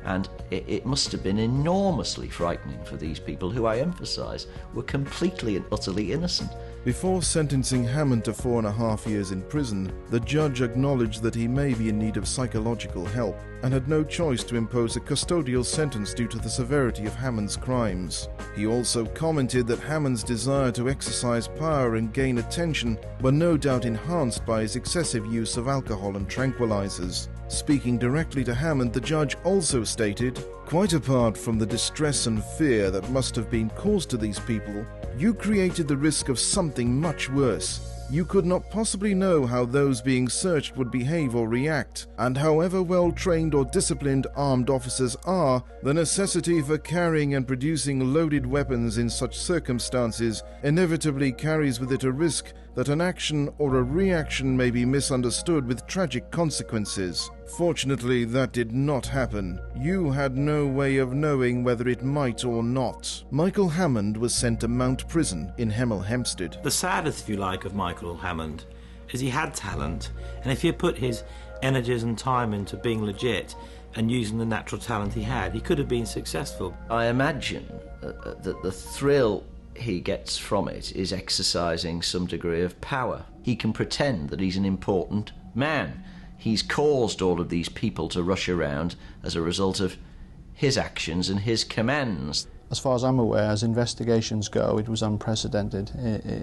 And it must have been enormously frightening for these people who, I emphasise, were completely and utterly innocent. Before sentencing Hammond to 4.5 years in prison, the judge acknowledged that he may be in need of psychological help and had no choice to impose a custodial sentence due to the severity of Hammond's crimes. He also commented that Hammond's desire to exercise power and gain attention were no doubt enhanced by his excessive use of alcohol and tranquilizers. Speaking directly to Hammond, the judge also stated, "Quite apart from the distress and fear that must have been caused to these people, you created the risk of something much worse. You could not possibly know how those being searched would behave or react, and however well trained or disciplined armed officers are, the necessity for carrying and producing loaded weapons in such circumstances inevitably carries with it a risk that an action or a reaction may be misunderstood with tragic consequences. Fortunately, that did not happen. You had no way of knowing whether it might or not." Michael Hammond was sent to Mount Prison in Hemel Hempstead. The saddest, if you like, of Michael Hammond is he had talent, and if he had put his energies and time into being legit and using the natural talent he had, he could have been successful. I imagine that the thrill he gets from it is exercising some degree of power. He can pretend that he's an important man. He's caused all of these people to rush around as a result of his actions and his commands. As far as I'm aware, as investigations go, it was unprecedented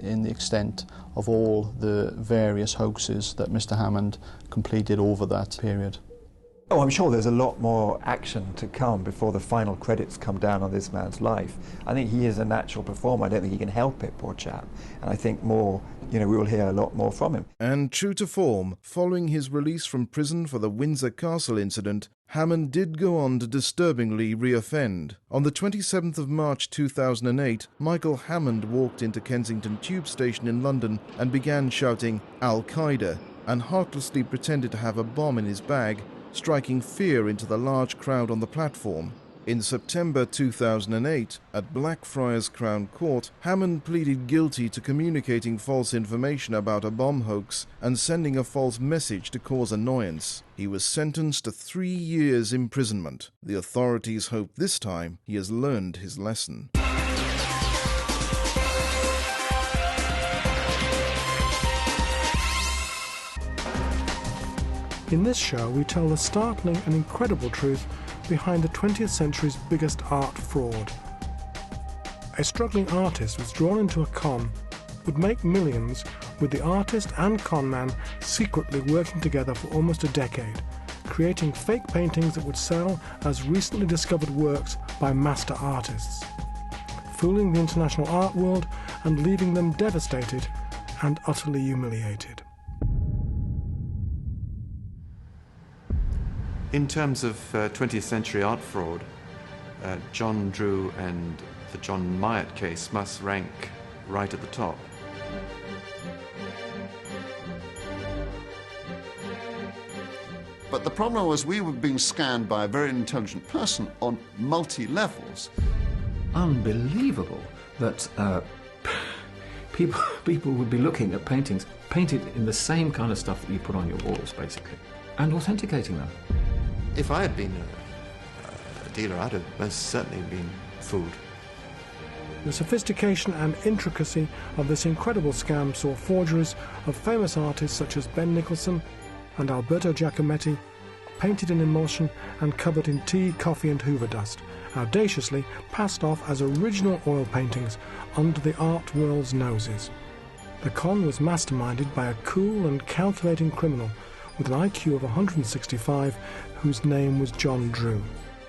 in the extent of all the various hoaxes that Mr. Hammond completed over that period. Oh, I'm sure there's a lot more action to come before the final credits come down on this man's life. I think he is a natural performer. I don't think he can help it, poor chap. And I think more, we will hear a lot more from him. And true to form, following his release from prison for the Windsor Castle incident, Hammond did go on to disturbingly reoffend. On the 27th of March 2008, Michael Hammond walked into Kensington Tube Station in London and began shouting Al-Qaeda, and heartlessly pretended to have a bomb in his bag, striking fear into the large crowd on the platform. In September 2008, at Blackfriars Crown Court, Hammond pleaded guilty to communicating false information about a bomb hoax and sending a false message to cause annoyance. He was sentenced to 3 years imprisonment. The authorities hope this time he has learned his lesson. In this show, we tell the startling and incredible truth behind the 20th century's biggest art fraud. A struggling artist was drawn into a con, would make millions, with the artist and conman secretly working together for almost a decade, creating fake paintings that would sell as recently discovered works by master artists, fooling the international art world and leaving them devastated and utterly humiliated. In terms of 20th century art fraud, John Drew and the John Myatt case must rank right at the top. But the problem was we were being scanned by a very intelligent person on multi-levels. Unbelievable that people would be looking at paintings painted in the same kind of stuff that you put on your walls, basically, and authenticating them. If I had been a dealer, I'd have most certainly been fooled. The sophistication and intricacy of this incredible scam saw forgeries of famous artists such as Ben Nicholson and Alberto Giacometti, painted in emulsion and covered in tea, coffee and hoover dust, audaciously passed off as original oil paintings under the art world's noses. The con was masterminded by a cool and calculating criminal with an IQ of 165 whose name was John Drew.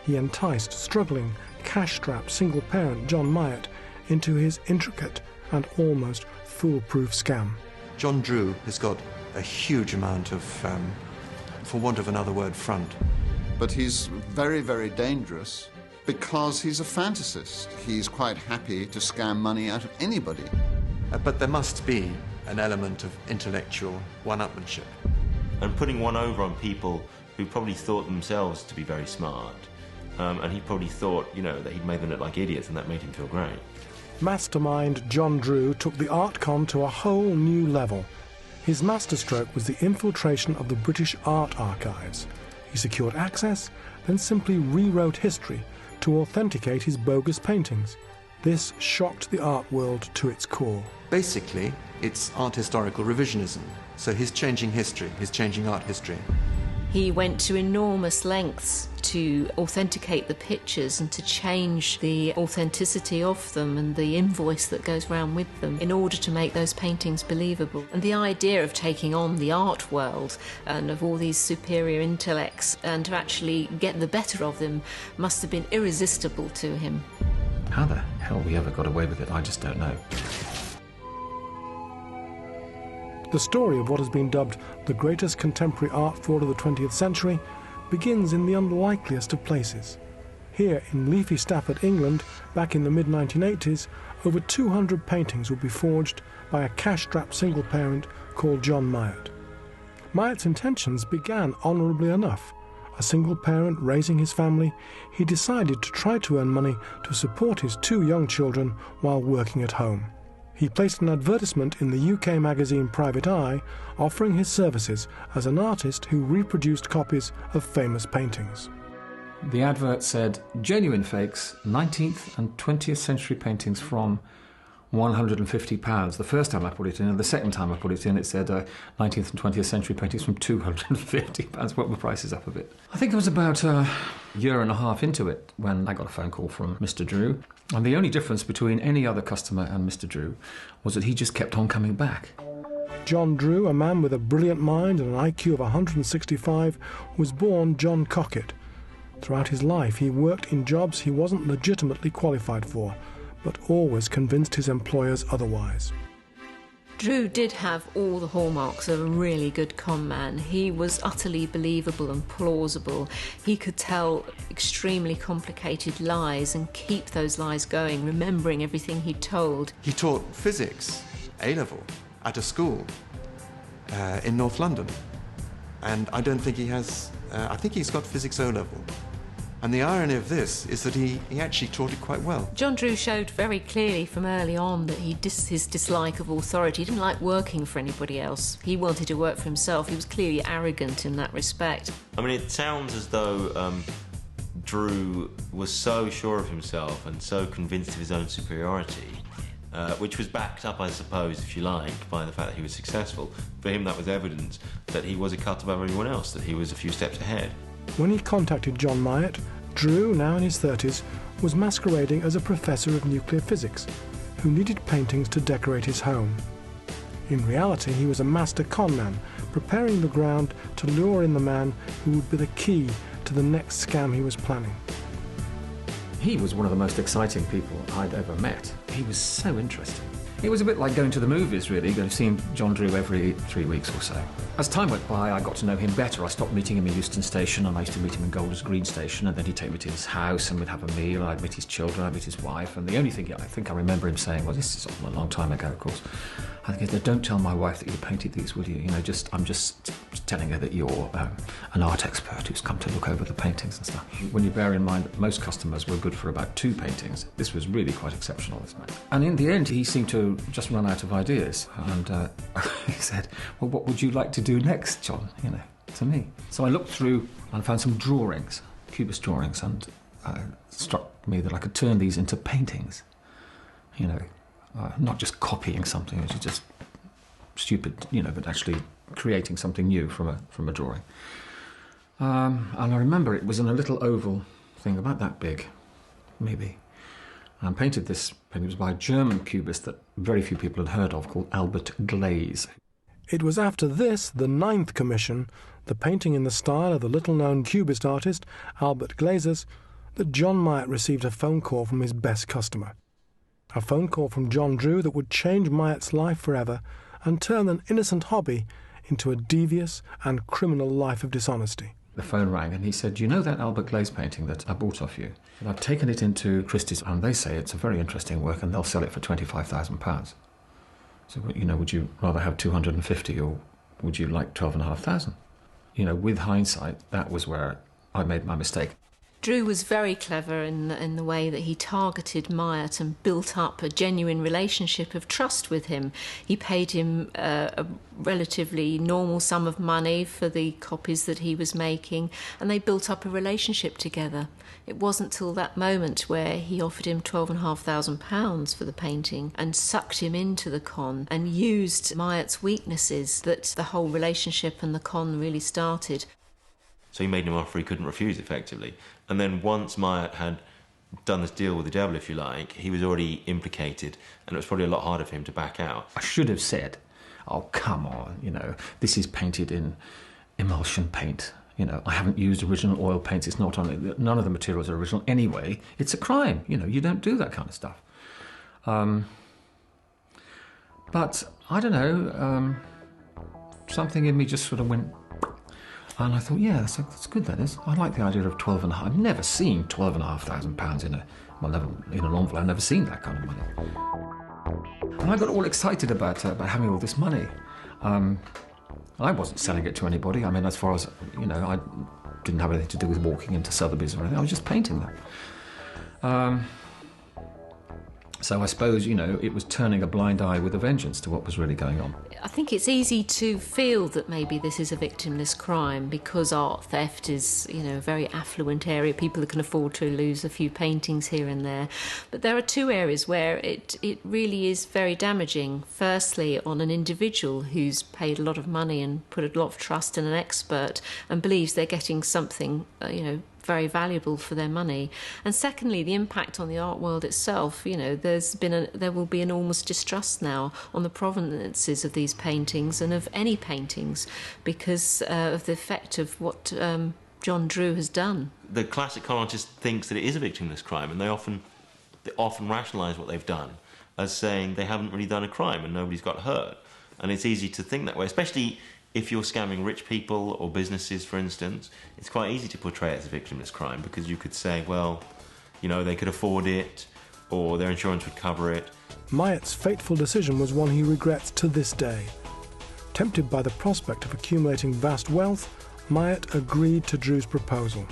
He enticed struggling, cash-strapped single-parent John Myatt into his intricate and almost foolproof scam. John Drew has got a huge amount of, for want of another word, front. But he's very, very dangerous because he's a fantasist. He's quite happy to scam money out of anybody. But there must be an element of intellectual one-upmanship. And putting one over on people who probably thought themselves to be very smart. And he probably thought, you know, that he'd made them look like idiots, and that made him feel great. Mastermind John Drew took the art con to a whole new level. His masterstroke was the infiltration of the British Art Archives. He secured access, then simply rewrote history to authenticate his bogus paintings. This shocked the art world to its core. Basically, it's art historical revisionism. So he's changing history, he's changing art history. He went to enormous lengths to authenticate the pictures and to change the authenticity of them and the invoice that goes round with them in order to make those paintings believable. And the idea of taking on the art world and of all these superior intellects and to actually get the better of them must have been irresistible to him. How the hell we ever got away with it, I just don't know. The story of what has been dubbed the greatest contemporary art fraud of the 20th century begins in the unlikeliest of places. Here in leafy Stafford, England, back in the mid-1980s, over 200 paintings would be forged by a cash-strapped single parent called John Myatt. Myatt's intentions began honourably enough. A single parent raising his family, he decided to try to earn money to support his 2 young children while working at home. He placed an advertisement in the UK magazine Private Eye offering his services as an artist who reproduced copies of famous paintings. The advert said, genuine fakes, 19th and 20th century paintings from £150. The first time I put it in, and the second time I put it in, it said 19th and 20th century paintings from £250. What the price is up a bit. I think it was about a year and a half into it when I got a phone call from Mr. Drew. And the only difference between any other customer and Mr. Drew was that he just kept on coming back. John Drew, a man with a brilliant mind and an IQ of 165, was born John Cockett. Throughout his life, he worked in jobs he wasn't legitimately qualified for, but always convinced his employers otherwise. Drew did have all the hallmarks of a really good con man. He was utterly believable and plausible. He could tell extremely complicated lies and keep those lies going, remembering everything he told. He taught physics, A-level, at a school in North London. And I don't think he has, I think he's got physics O-level. And the irony of this is that he actually taught it quite well. John Drew showed very clearly from early on that his dislike of authority. He didn't like working for anybody else. He wanted to work for himself. He was clearly arrogant in that respect. I mean, it sounds as though Drew was so sure of himself and so convinced of his own superiority, which was backed up, I suppose, if you like, by the fact that he was successful. For him, that was evidence that he was a cut above everyone else, that he was a few steps ahead. When he contacted John Myatt, Drew, now in his 30s, was masquerading as a professor of nuclear physics who needed paintings to decorate his home. In reality, he was a master conman, preparing the ground to lure in the man who would be the key to the next scam he was planning. He was one of the most exciting people I'd ever met. He was so interesting. It was a bit like going to the movies, really, going to see John Drew every 3 weeks or so. As time went by, I got to know him better. I stopped meeting him in Euston Station, and I used to meet him in Golders Green Station, and then he'd take me to his house, and we'd have a meal, and I'd meet his children, I'd meet his wife, and the only thing I think I remember him saying, well, this is a long time ago, of course, I think, don't tell my wife that you painted these, will you? You know, I'm just telling her that you're an art expert who's come to look over the paintings and stuff. When you bear in mind that most customers were good for about 2 paintings, this was really quite exceptional, this man. And in the end, he seemed to just run out of ideas, and he said, well, what would you like to do next, John, you know, to me? So I looked through and found some drawings, Cubist drawings, and it struck me that I could turn these into paintings, you know, not just copying something, which is just stupid, you know, but actually creating something new from a drawing. And I remember it was in a little oval thing about that big, maybe. And painted this painting. It was by a German cubist that very few people had heard of, called Albert Glaze. It was after this, the 9th commission, the painting in the style of the little-known cubist artist Albert Glazes, that John Myatt received a phone call from his best customer. A phone call from John Drew that would change Myatt's life forever and turn an innocent hobby into a devious and criminal life of dishonesty. The phone rang and he said, you know that Albert Glaze painting that I bought off you? And I've taken it into Christie's and they say it's a very interesting work and they'll sell it for £25,000. So, you know, would you rather have 250 or would you like 12,500? You know, with hindsight, that was where I made my mistake. Drew was very clever in the way that he targeted Myatt and built up a genuine relationship of trust with him. He paid him a relatively normal sum of money for the copies that he was making, and they built up a relationship together. It wasn't till that moment where he offered him £12,500 for the painting and sucked him into the con and used Myatt's weaknesses that the whole relationship and the con really started. So he made him an offer he couldn't refuse, effectively. And then once Myatt had done this deal with the devil, if you like, he was already implicated, and it was probably a lot harder for him to back out. I should have said, oh, come on, you know, this is painted in emulsion paint. You know, I haven't used original oil paints. It's not on it. None of the materials are original anyway. It's a crime. You know, you don't do that kind of stuff. But, I don't know, something in me just sort of went... And I thought, yeah, that's good, that is. I like the idea of 12,500. I've never seen £12,500 in an envelope. I've never seen that kind of money. And I got all excited about having all this money. I wasn't selling it to anybody. I mean, as far as, you know, I didn't have anything to do with walking into Sotheby's or anything. I was just painting them. So I suppose, you know, it was turning a blind eye with a vengeance to what was really going on. I think it's easy to feel that maybe this is a victimless crime because art theft is, you know, a very affluent area. People can afford to lose a few paintings here and there. But there are 2 areas where it really is very damaging. Firstly, on an individual who's paid a lot of money and put a lot of trust in an expert and believes they're getting something, you know, very valuable for their money. And secondly, the impact on the art world itself. You know, there will be enormous distrust now on the provenances of these paintings and of any paintings because of the effect of what John Drew has done. The classic con artist thinks that it is a victimless crime, and they often rationalise what they've done as saying they haven't really done a crime and nobody's got hurt. And it's easy to think that way, especially if you're scamming rich people or businesses, for instance. It's quite easy to portray it as a victimless crime because you could say, well, you know, they could afford it or their insurance would cover it. Myatt's fateful decision was one he regrets to this day. Tempted by the prospect of accumulating vast wealth, Myatt agreed to Drew's proposal.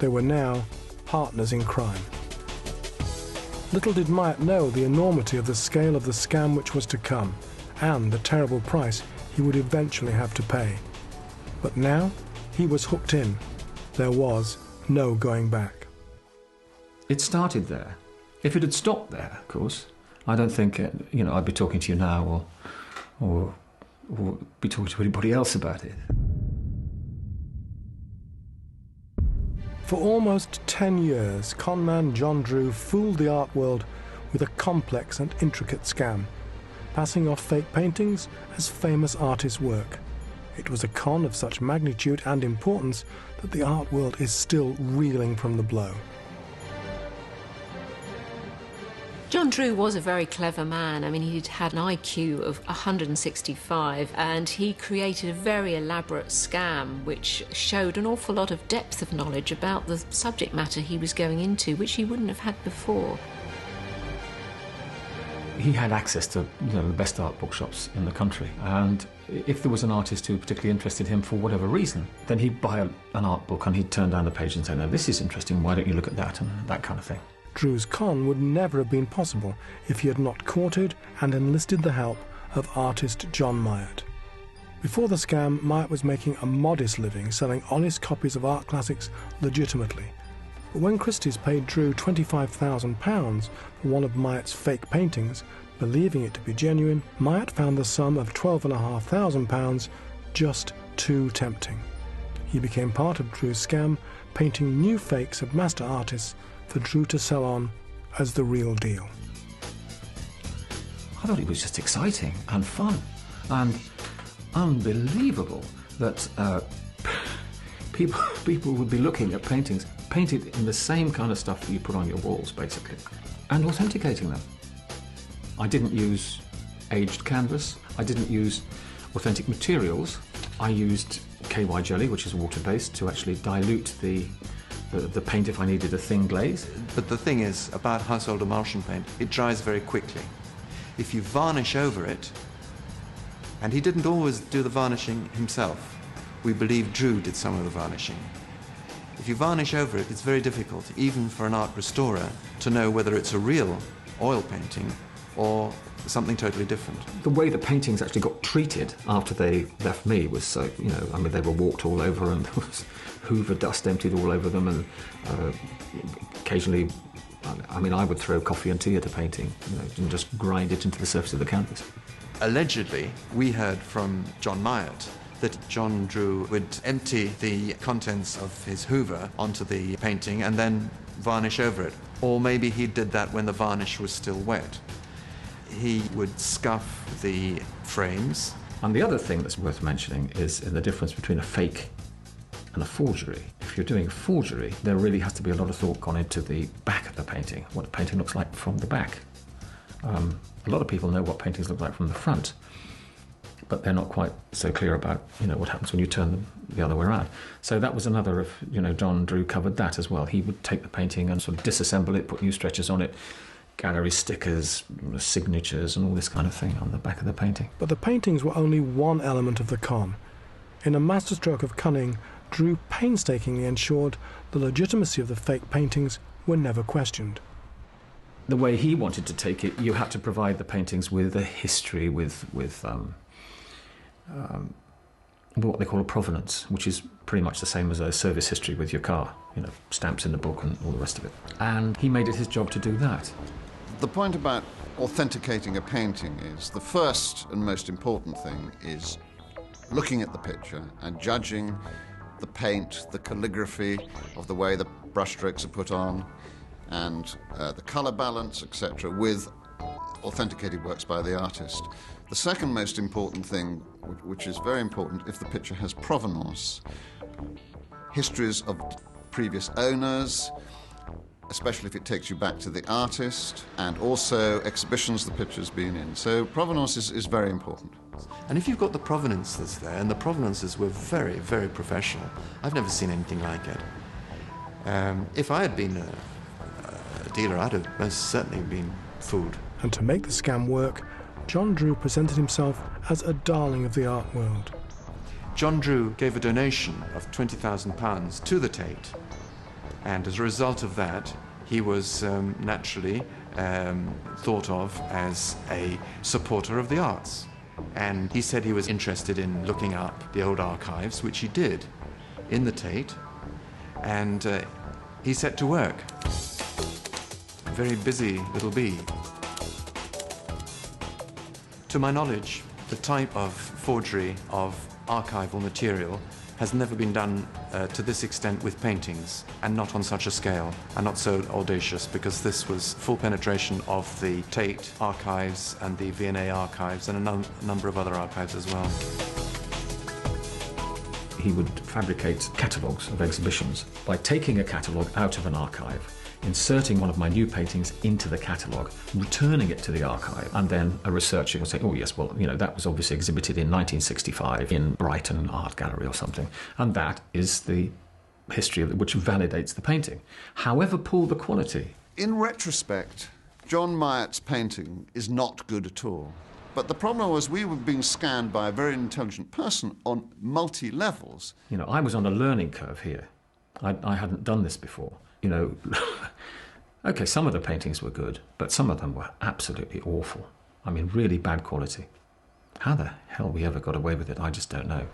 They were now partners in crime. Little did Myatt know the enormity of the scale of the scam which was to come, and the terrible price he would eventually have to pay. But now, he was hooked in. There was no going back. It started there. If it had stopped there, of course, I don't think, you know, I'd be talking to you now or be talking to anybody else about it. For almost 10 years, conman John Drew fooled the art world with a complex and intricate scam. passing off fake paintings as famous artists' work. It was a con of such magnitude and importance that the art world is still reeling from the blow. John Drew was a very clever man. I mean, he'd had an IQ of 165, and he created a very elaborate scam which showed an awful lot of depth of knowledge about the subject matter he was going into, which he wouldn't have had before. He had access to the best art bookshops in the country, and if there was an artist who particularly interested him for whatever reason, then he'd buy an art book and he'd turn down the page and say, no, this is interesting, why don't you look at that, and that kind of thing. Drew's con would never have been possible if he had not courted and enlisted the help of artist John Myatt. Before the scam, Myatt was making a modest living selling honest copies of art classics legitimately. But when Christie's paid Drew £25,000 for one of Myatt's fake paintings, believing it to be genuine, Myatt found the sum of £12,500 just too tempting. He became part of Drew's scam, painting new fakes of master artists for Drew to sell on as the real deal. I thought it was just exciting and fun and unbelievable that people would be looking at paintings painted in the same kind of stuff that you put on your walls, basically, and authenticating them. I didn't use aged canvas. I didn't use authentic materials. I used KY jelly, which is water-based, to actually dilute the paint if I needed a thin glaze. But the thing is, about household emulsion paint, it dries very quickly. If you varnish over it, and he didn't always do the varnishing himself. We believe Drew did some of the varnishing. If you varnish over it, it's very difficult, even for an art restorer, to know whether it's a real oil painting or something totally different. The way the paintings actually got treated after they left me was so, I mean, they were walked all over and there was Hoover dust emptied all over them, and occasionally, I mean, I would throw coffee and tea at a painting, and just grind it into the surface of the canvas. Allegedly, we heard from John Myatt that John Drew would empty the contents of his Hoover onto the painting and then varnish over it. Or maybe he did that when the varnish was still wet. He would scuff the frames. And the other thing that's worth mentioning is the difference between a fake and a forgery. If you're doing a forgery, there really has to be a lot of thought gone into the back of the painting, what the painting looks like from the back. A lot of people know what paintings look like from the front, but they're not quite so clear about, what happens when you turn them the other way around. So that was another of, John Drew covered that as well. He would take the painting and sort of disassemble it, put new stretchers on it, gallery stickers, signatures, and all this kind of thing on the back of the painting. But the paintings were only one element of the con. In a masterstroke of cunning, Drew painstakingly ensured the legitimacy of the fake paintings were never questioned. The way he wanted to take it, you had to provide the paintings with a history, with what they call a provenance, which is pretty much the same as a service history with your car, stamps in the book and all the rest of it. And he made it his job to do that. The point about authenticating a painting is the first and most important thing is looking at the picture and judging the paint, the calligraphy of the way the brushstrokes are put on, and the colour balance, etc., with authenticated works by the artist. The second most important thing, which is very important, if the picture has provenance, histories of previous owners, especially if it takes you back to the artist, and also exhibitions the picture's been in. So provenance is very important. And if you've got the provenances there, and the provenances were very, very professional, I've never seen anything like it. If I had been a dealer, I'd have most certainly been fooled. And to make the scam work, John Drew presented himself as a darling of the art world. John Drew gave a donation of £20,000 to the Tate, and as a result of that, he was naturally thought of as a supporter of the arts. And he said he was interested in looking up the old archives, which he did in the Tate, and he set to work. Very busy little bee. To my knowledge, The type of forgery of archival material has never been done to this extent with paintings, and not on such a scale, and not so audacious, because this was full penetration of the Tate archives and the V&A archives and a number of other archives as well. He would fabricate catalogues of exhibitions by taking a catalogue out of an archive, inserting one of my new paintings into the catalogue, returning it to the archive, and then a researcher would say, oh yes, well, you know, that was obviously exhibited in 1965 in Brighton Art Gallery or something, and that is the history of it, which validates the painting, however poor the quality. In retrospect, John Myatt's painting is not good at all. But the problem was we were being scanned by a very intelligent person on multi-levels. You know, I was on a learning curve here. I hadn't done this before. You know, okay, some of the paintings were good, but some of them were absolutely awful. I mean, really bad quality. How the hell we ever got away with it, I just don't know.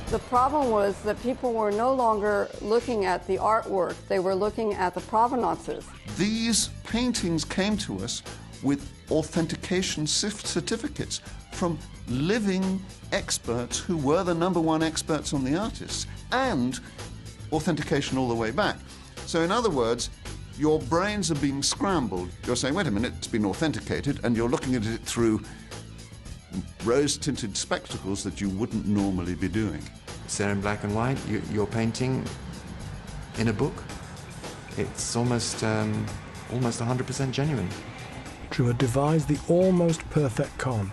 The problem was that people were no longer looking at the artwork, they were looking at the provenances. These paintings came to us with authentication certificates from living experts who were the #1 experts on the artists, and authentication all the way back. So in other words, your brains are being scrambled. You're saying, wait a minute, it's been authenticated, and you're looking at it through rose-tinted spectacles that you wouldn't normally be doing. It's there in black and white, you're painting in a book. It's almost 100% genuine. Drew had devised the almost perfect con.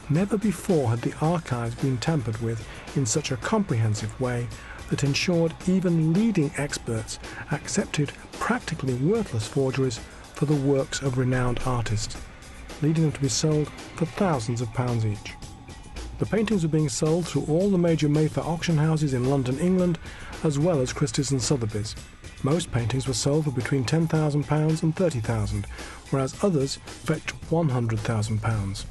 Never before had the archives been tampered with in such a comprehensive way that ensured even leading experts accepted practically worthless forgeries for the works of renowned artists, leading them to be sold for thousands of pounds each. The paintings were being sold through all the major Mayfair auction houses in London, England, as well as Christie's and Sotheby's. Most paintings were sold for between £10,000 and £30,000, whereas others fetched £100,000.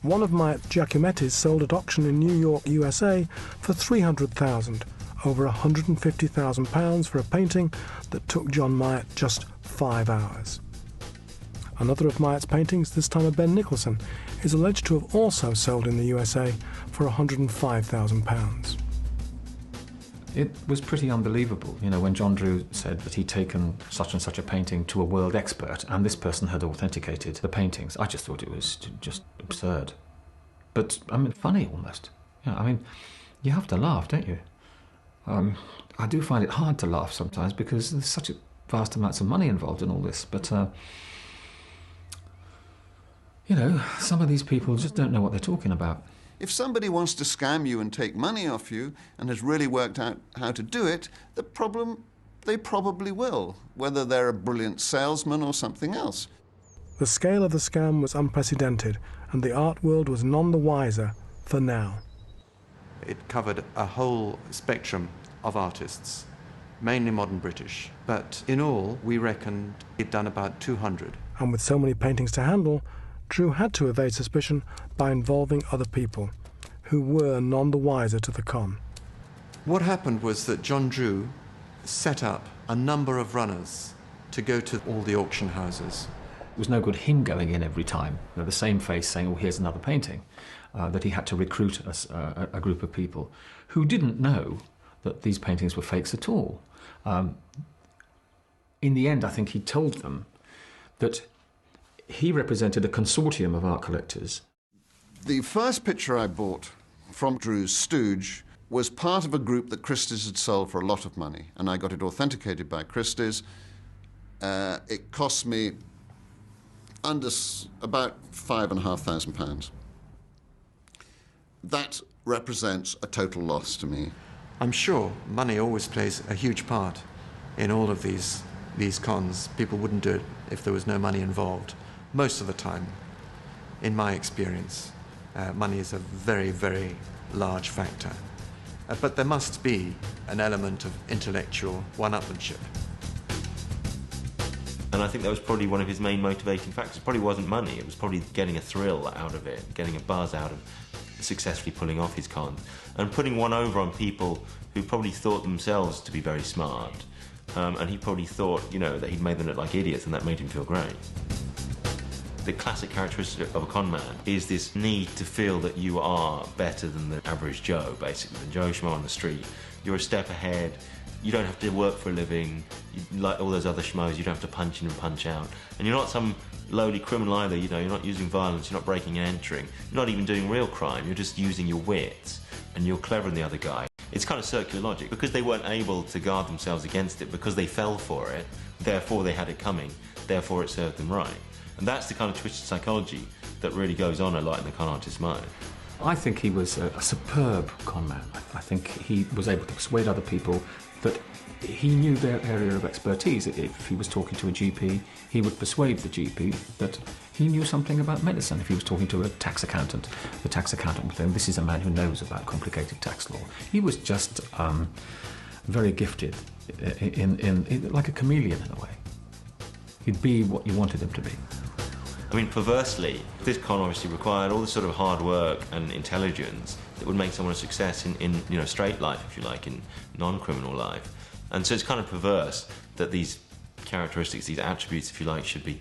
One of Myatt's Giacomettis sold at auction in New York, USA for £300,000, over £150,000 for a painting that took John Myatt just 5 hours. Another of Myatt's paintings, this time of Ben Nicholson, is alleged to have also sold in the USA for £105,000. It was pretty unbelievable, you know, when John Drew said that he'd taken such and such a painting to a world expert and this person had authenticated the paintings. I just thought it was just absurd. But, I mean, funny almost. You know, I mean, you have to laugh, don't you? I do find it hard to laugh sometimes because there's such vast amounts of money involved in all this. But, you know, some of these people just don't know what they're talking about. If somebody wants to scam you and take money off you and has really worked out how to do it, they probably will, whether they're a brilliant salesman or something else. The scale of the scam was unprecedented, and the art world was none the wiser for now. It covered a whole spectrum of artists, mainly modern British, but in all, we reckoned he'd done about 200. And with so many paintings to handle, Drew had to evade suspicion by involving other people, who were none the wiser to the con. What happened was that John Drew set up a number of runners to go to all the auction houses. It was no good him going in every time, you know, the same face saying, oh, here's another painting, that he had to recruit a group of people who didn't know that these paintings were fakes at all. In the end, I think he told them that he represented a consortium of art collectors. The first picture I bought from Drew's stooge was part of a group that Christie's had sold for a lot of money, and I got it authenticated by Christie's. It cost me about £5,500. That represents a total loss to me. I'm sure money always plays a huge part in all of these cons. People wouldn't do it if there was no money involved. Most of the time, in my experience, money is a very, very large factor. But there must be an element of intellectual one-upmanship. And I think that was probably one of his main motivating factors. It probably wasn't money, it was probably getting a thrill out of it, getting a buzz out of successfully pulling off his con, and putting one over on people who probably thought themselves to be very smart. And he probably thought, you know, that he'd made them look like idiots, and that made him feel great. The classic characteristic of a con man is this need to feel that you are better than the average Joe, basically, the Joe Schmo on the street. You're a step ahead. You don't have to work for a living. Like all those other schmoes, you don't have to punch in and punch out. And you're not some lowly criminal either, you know, you're not using violence, you're not breaking and entering, you're not even doing real crime, you're just using your wits, and you're cleverer than the other guy. It's kind of circular logic. Because they weren't able to guard themselves against it, because they fell for it, therefore they had it coming, therefore it served them right. And that's the kind of twisted psychology that really goes on a lot in the con artist's mind. I think he was a superb con man. I think he was able to persuade other people that he knew their area of expertise. If he was talking to a GP, he would persuade the GP that he knew something about medicine. If he was talking to a tax accountant, the tax accountant would say, this is a man who knows about complicated tax law. He was just very gifted, in like a chameleon in a way. He'd be what you wanted him to be. I mean, perversely, this con obviously required all the sort of hard work and intelligence that would make someone a success in you know, straight life, if you like, in non-criminal life. And so it's kind of perverse that these characteristics, these attributes, if you like, should be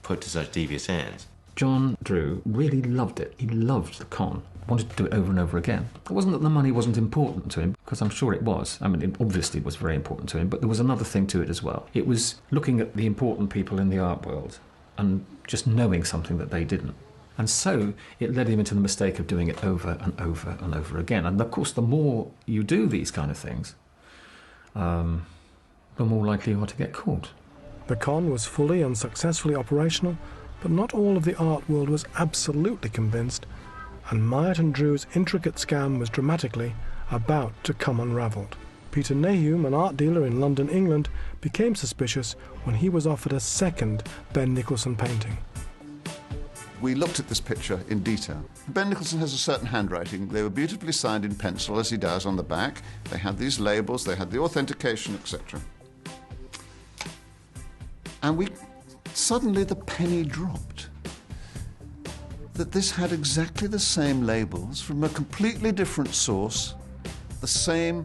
put to such devious ends. John Drew really loved it. He loved the con, wanted to do it over and over again. It wasn't that the money wasn't important to him, because I'm sure it was. I mean, it obviously was very important to him, but there was another thing to it as well. It was looking at the important people in the art world and just knowing something that they didn't. And so it led him into the mistake of doing it over and over and over again. And of course, the more you do these kind of things, the more likely you are to get caught. The con was fully and successfully operational, but not all of the art world was absolutely convinced, and Myatt and Drew's intricate scam was dramatically about to come unravelled. Peter Nahum, an art dealer in London, England, became suspicious when he was offered a second Ben Nicholson painting. We looked at this picture in detail. Ben Nicholson has a certain handwriting. They were beautifully signed in pencil, as he does on the back. They had these labels, they had the authentication, etc. And suddenly the penny dropped. That this had exactly the same labels from a completely different source, the same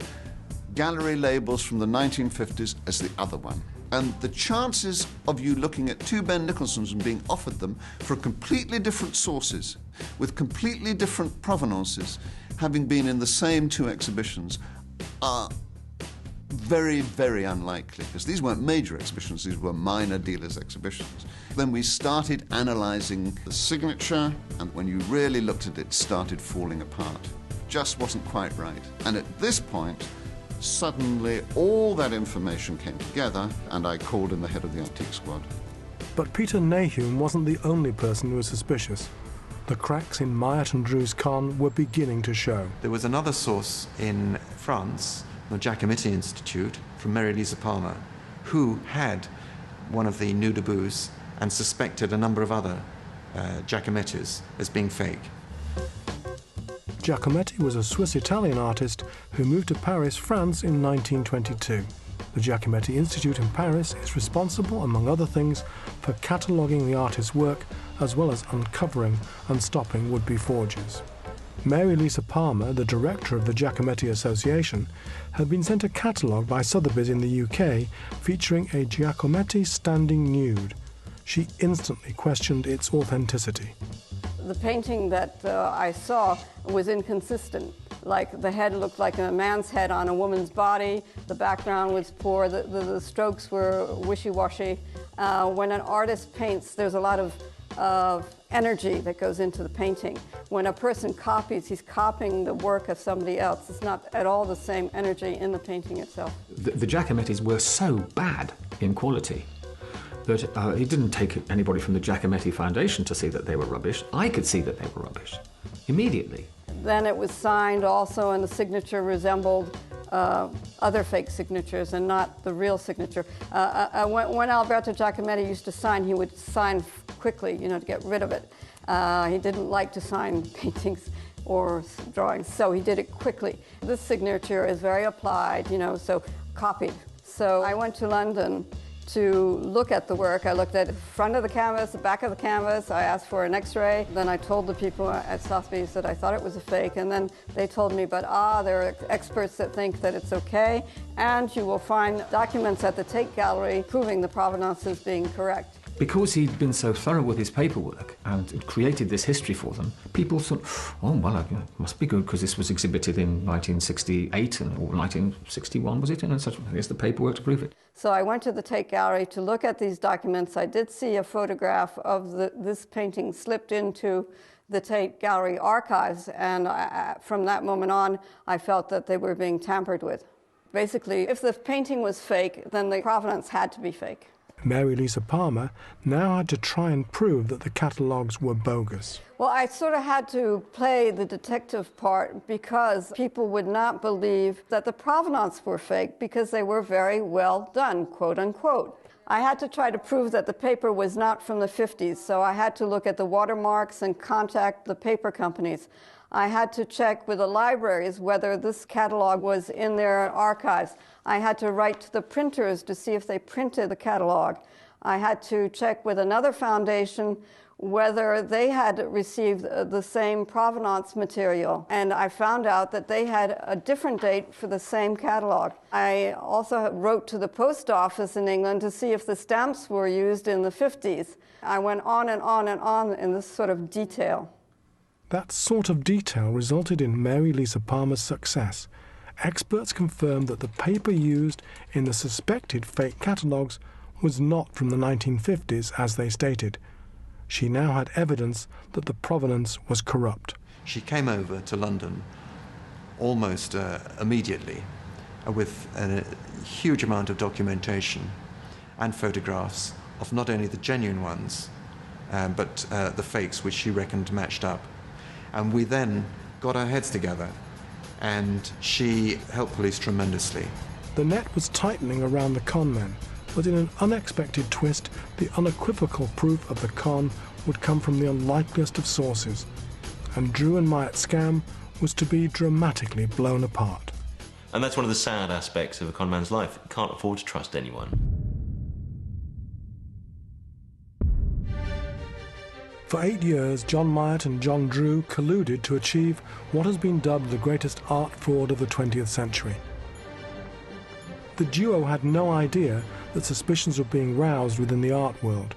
gallery labels from the 1950s as the other one. And the chances of you looking at two Ben Nicholsons and being offered them from completely different sources, with completely different provenances, having been in the same two exhibitions, are very, very unlikely, because these weren't major exhibitions, these were minor dealers' exhibitions. Then we started analysing the signature, and when you really looked at it, it started falling apart. Just wasn't quite right. And at this point, suddenly all that information came together, and I called in the head of the antique squad. But Peter Nahum wasn't the only person who was suspicious. The cracks in Myatt and Drew's con were beginning to show. There was another source in France, the Giacometti Institute, from Mary-Lisa Palmer, who had one of the Nude Debuts and suspected a number of other Giacomettis as being fake. Giacometti was a Swiss-Italian artist who moved to Paris, France in 1922. The Giacometti Institute in Paris is responsible, among other things, for cataloguing the artist's work as well as uncovering and stopping would-be forgers. Mary-Lisa Palmer, the director of the Giacometti Association, had been sent a catalogue by Sotheby's in the UK featuring a Giacometti standing nude. She instantly questioned its authenticity. The painting that I saw was inconsistent. Like, the head looked like a man's head on a woman's body, the background was poor, the strokes were wishy-washy. When an artist paints, there's a lot of energy that goes into the painting. When a person copies, he's copying the work of somebody else. It's not at all the same energy in the painting itself. The Giacomettis were so bad in quality that it didn't take anybody from the Giacometti Foundation to see that they were rubbish. I could see that they were rubbish immediately. Then it was signed also, and the signature resembled other fake signatures and not the real signature. When Alberto Giacometti used to sign, he would sign quickly, you know, to get rid of it. He didn't like to sign paintings or drawings, so he did it quickly. This signature is very applied, you know, so copied. So I went to London to look at the work. I looked at the front of the canvas, the back of the canvas. I asked for an X-ray. Then I told the people at Sotheby's that I thought it was a fake. And then they told me, but there are experts that think that it's okay. And you will find documents at the Tate Gallery proving the provenance is being correct. because he'd been so thorough with his paperwork and had created this history for them, people thought, oh, well, it must be good because this was exhibited in 1968 or 1961, was it? And such, here's the paperwork to prove it. So I went to the Tate Gallery to look at these documents. I did see a photograph of this painting slipped into the Tate Gallery archives, and from that moment on, I felt that they were being tampered with. Basically, if the painting was fake, then the provenance had to be fake. Mary Lisa Palmer now had to try and prove that the catalogues were bogus. Well, I sort of had to play the detective part because people would not believe that the provenance were fake because they were very well done, quote unquote. I had to try to prove that the paper was not from the 50s, so I had to look at the watermarks and contact the paper companies. I had to check with the libraries whether this catalog was in their archives. I had to write to the printers to see if they printed the catalog. I had to check with another foundation whether they had received the same provenance material. And I found out that they had a different date for the same catalog. I also wrote to the post office in England to see if the stamps were used in the 50s. I went on and on and on in this sort of detail. That sort of detail resulted in Mary Lisa Palmer's success. Experts confirmed that the paper used in the suspected fake catalogues was not from the 1950s, as they stated. She now had evidence that the provenance was corrupt. She came over to London almost immediately with a huge amount of documentation and photographs of not only the genuine ones, but the fakes, which she reckoned matched up. And we then got our heads together, and she helped police tremendously. The net was tightening around the conmen, but in an unexpected twist, the unequivocal proof of the con would come from the unlikeliest of sources, and Drew and Myatt's scam was to be dramatically blown apart. And that's one of the sad aspects of a conman's life. You can't afford to trust anyone. For 8 years, John Myatt and John Drew colluded to achieve what has been dubbed the greatest art fraud of the 20th century. The duo had no idea that suspicions were being roused within the art world,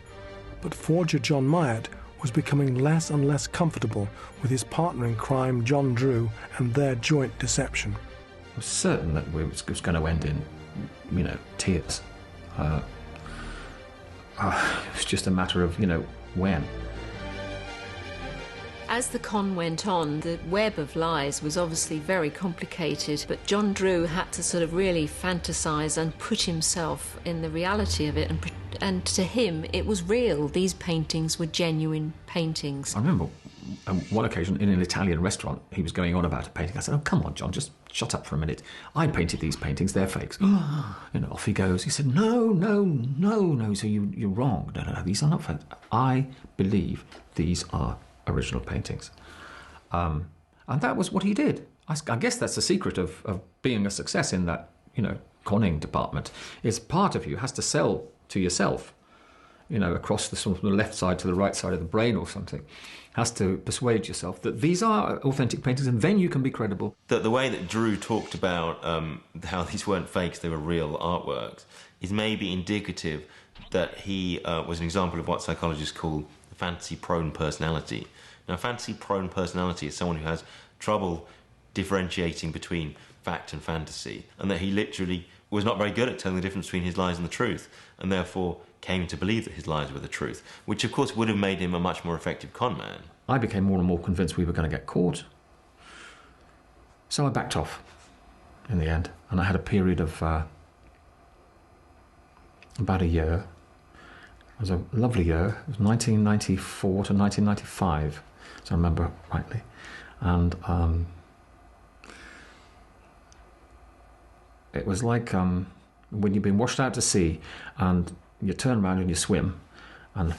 but forger John Myatt was becoming less and less comfortable with his partner in crime, John Drew, and their joint deception. I was certain that it was going to end in, tears. It was just a matter of, when. As the con went on, the web of lies was obviously very complicated, but John Drew had to sort of really fantasise and put himself in the reality of it, and to him it was real. These paintings were genuine paintings. I remember on one occasion in an Italian restaurant, he was going on about a painting. I said, oh, come on, John, just shut up for a minute. I painted these paintings, they're fakes. Off he goes. He said, no, so you're wrong. No, these are not fakes. I believe these are original paintings. And that was what he did. I guess that's the secret of being a success in that, conning department. Is part of you has to sell to yourself, across the sort of the left side to the right side of the brain or something. Has to persuade yourself that these are authentic paintings, and then you can be credible. The way that Drew talked about how these weren't fakes, they were real artworks, is maybe indicative that he was an example of what psychologists call fantasy-prone personality. Now, fantasy-prone personality is someone who has trouble differentiating between fact and fantasy, and that he literally was not very good at telling the difference between his lies and the truth, and therefore came to believe that his lies were the truth, which of course would have made him a much more effective con man. I became more and more convinced we were going to get caught. So I backed off in the end, and I had a period of about a year. It was a lovely year. It was 1994 to 1995, as I remember rightly. And it was like when you've been washed out to sea and you turn around and you swim and,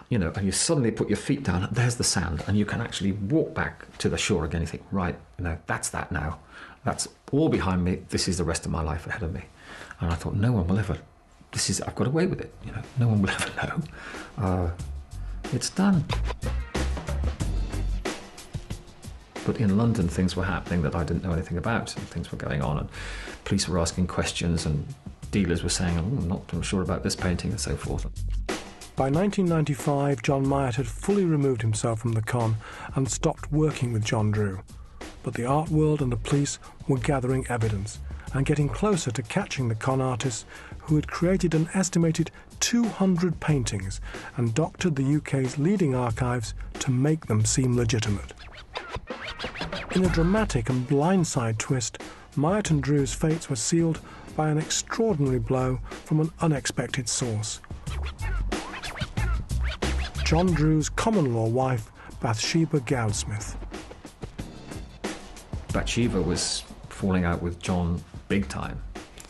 and you suddenly put your feet down, and there's the sand, and you can actually walk back to the shore again. You think, right, that's that now. That's all behind me. This is the rest of my life ahead of me. And I thought, no one will ever... I've got away with it, no one will ever know. It's done. But in London, things were happening that I didn't know anything about, and things were going on, and police were asking questions, and dealers were saying, I'm not sure about this painting, and so forth. By 1995, John Myatt had fully removed himself from the con and stopped working with John Drew. But the art world and the police were gathering evidence and getting closer to catching the con artist who had created an estimated 200 paintings and doctored the UK's leading archives to make them seem legitimate. In a dramatic and blindside twist, Myatt and Drew's fates were sealed by an extraordinary blow from an unexpected source. John Drew's common-law wife, Bathsheba Goudsmith. Bathsheba was falling out with John big time,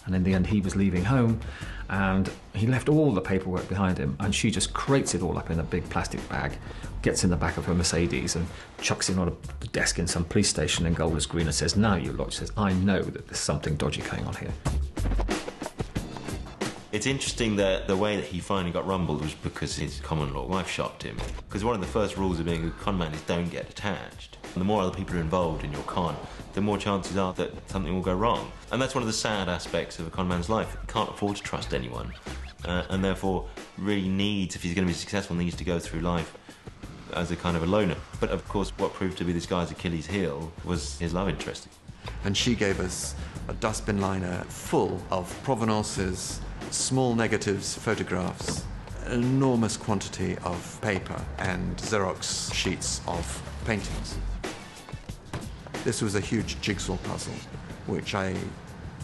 and in the end he was leaving home and he left all the paperwork behind him, and she just crates it all up in a big plastic bag, gets in the back of her Mercedes and chucks it on a desk in some police station in Golders Green and says, "Now you lot," she says, "I know that there's something dodgy going on here." It's interesting that the way that he finally got rumbled was because his common-law wife shocked him. Because one of the first rules of being a con man is don't get attached. And the more other people are involved in your con, the more chances are that something will go wrong. And that's one of the sad aspects of a con man's life. He can't afford to trust anyone. And therefore really needs, if he's going to be successful, needs to go through life as a kind of a loner. But of course what proved to be this guy's Achilles heel was his love interest. And she gave us a dustbin liner full of provenances, small negatives, photographs, an enormous quantity of paper and Xerox sheets of paintings. This was a huge jigsaw puzzle, which I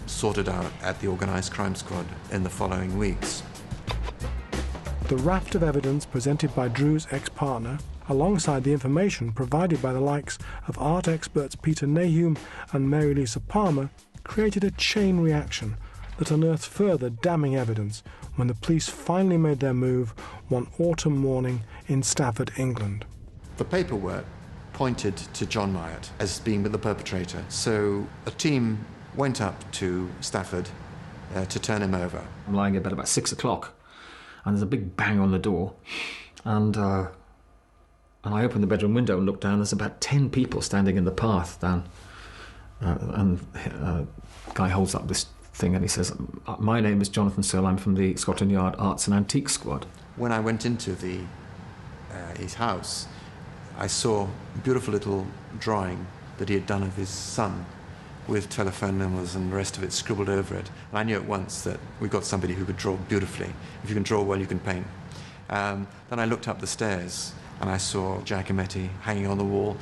sorted out at the Organised Crime Squad in the following weeks. The raft of evidence presented by Drew's ex-partner, alongside the information provided by the likes of art experts Peter Nahum and Mary Lisa Palmer, created a chain reaction that unearthed further damning evidence when the police finally made their move one autumn morning in Stafford, England. The paperwork pointed to John Myatt as being the perpetrator, so a team went up to Stafford to turn him over. I'm lying in bed about 6 o'clock, and there's a big bang on the door, and I open the bedroom window and look down. There's about 10 people standing in the path down, and a guy holds up this thing and he says, "My name is Jonathan Searle, I'm from the Scotland Yard Arts and Antiques Squad." When I went into his house, I saw a beautiful little drawing that he had done of his son with telephone numbers and the rest of it scribbled over it. And I knew at once that we got somebody who could draw beautifully. If you can draw well, you can paint. Then I looked up the stairs and I saw Giacometti hanging on the wall.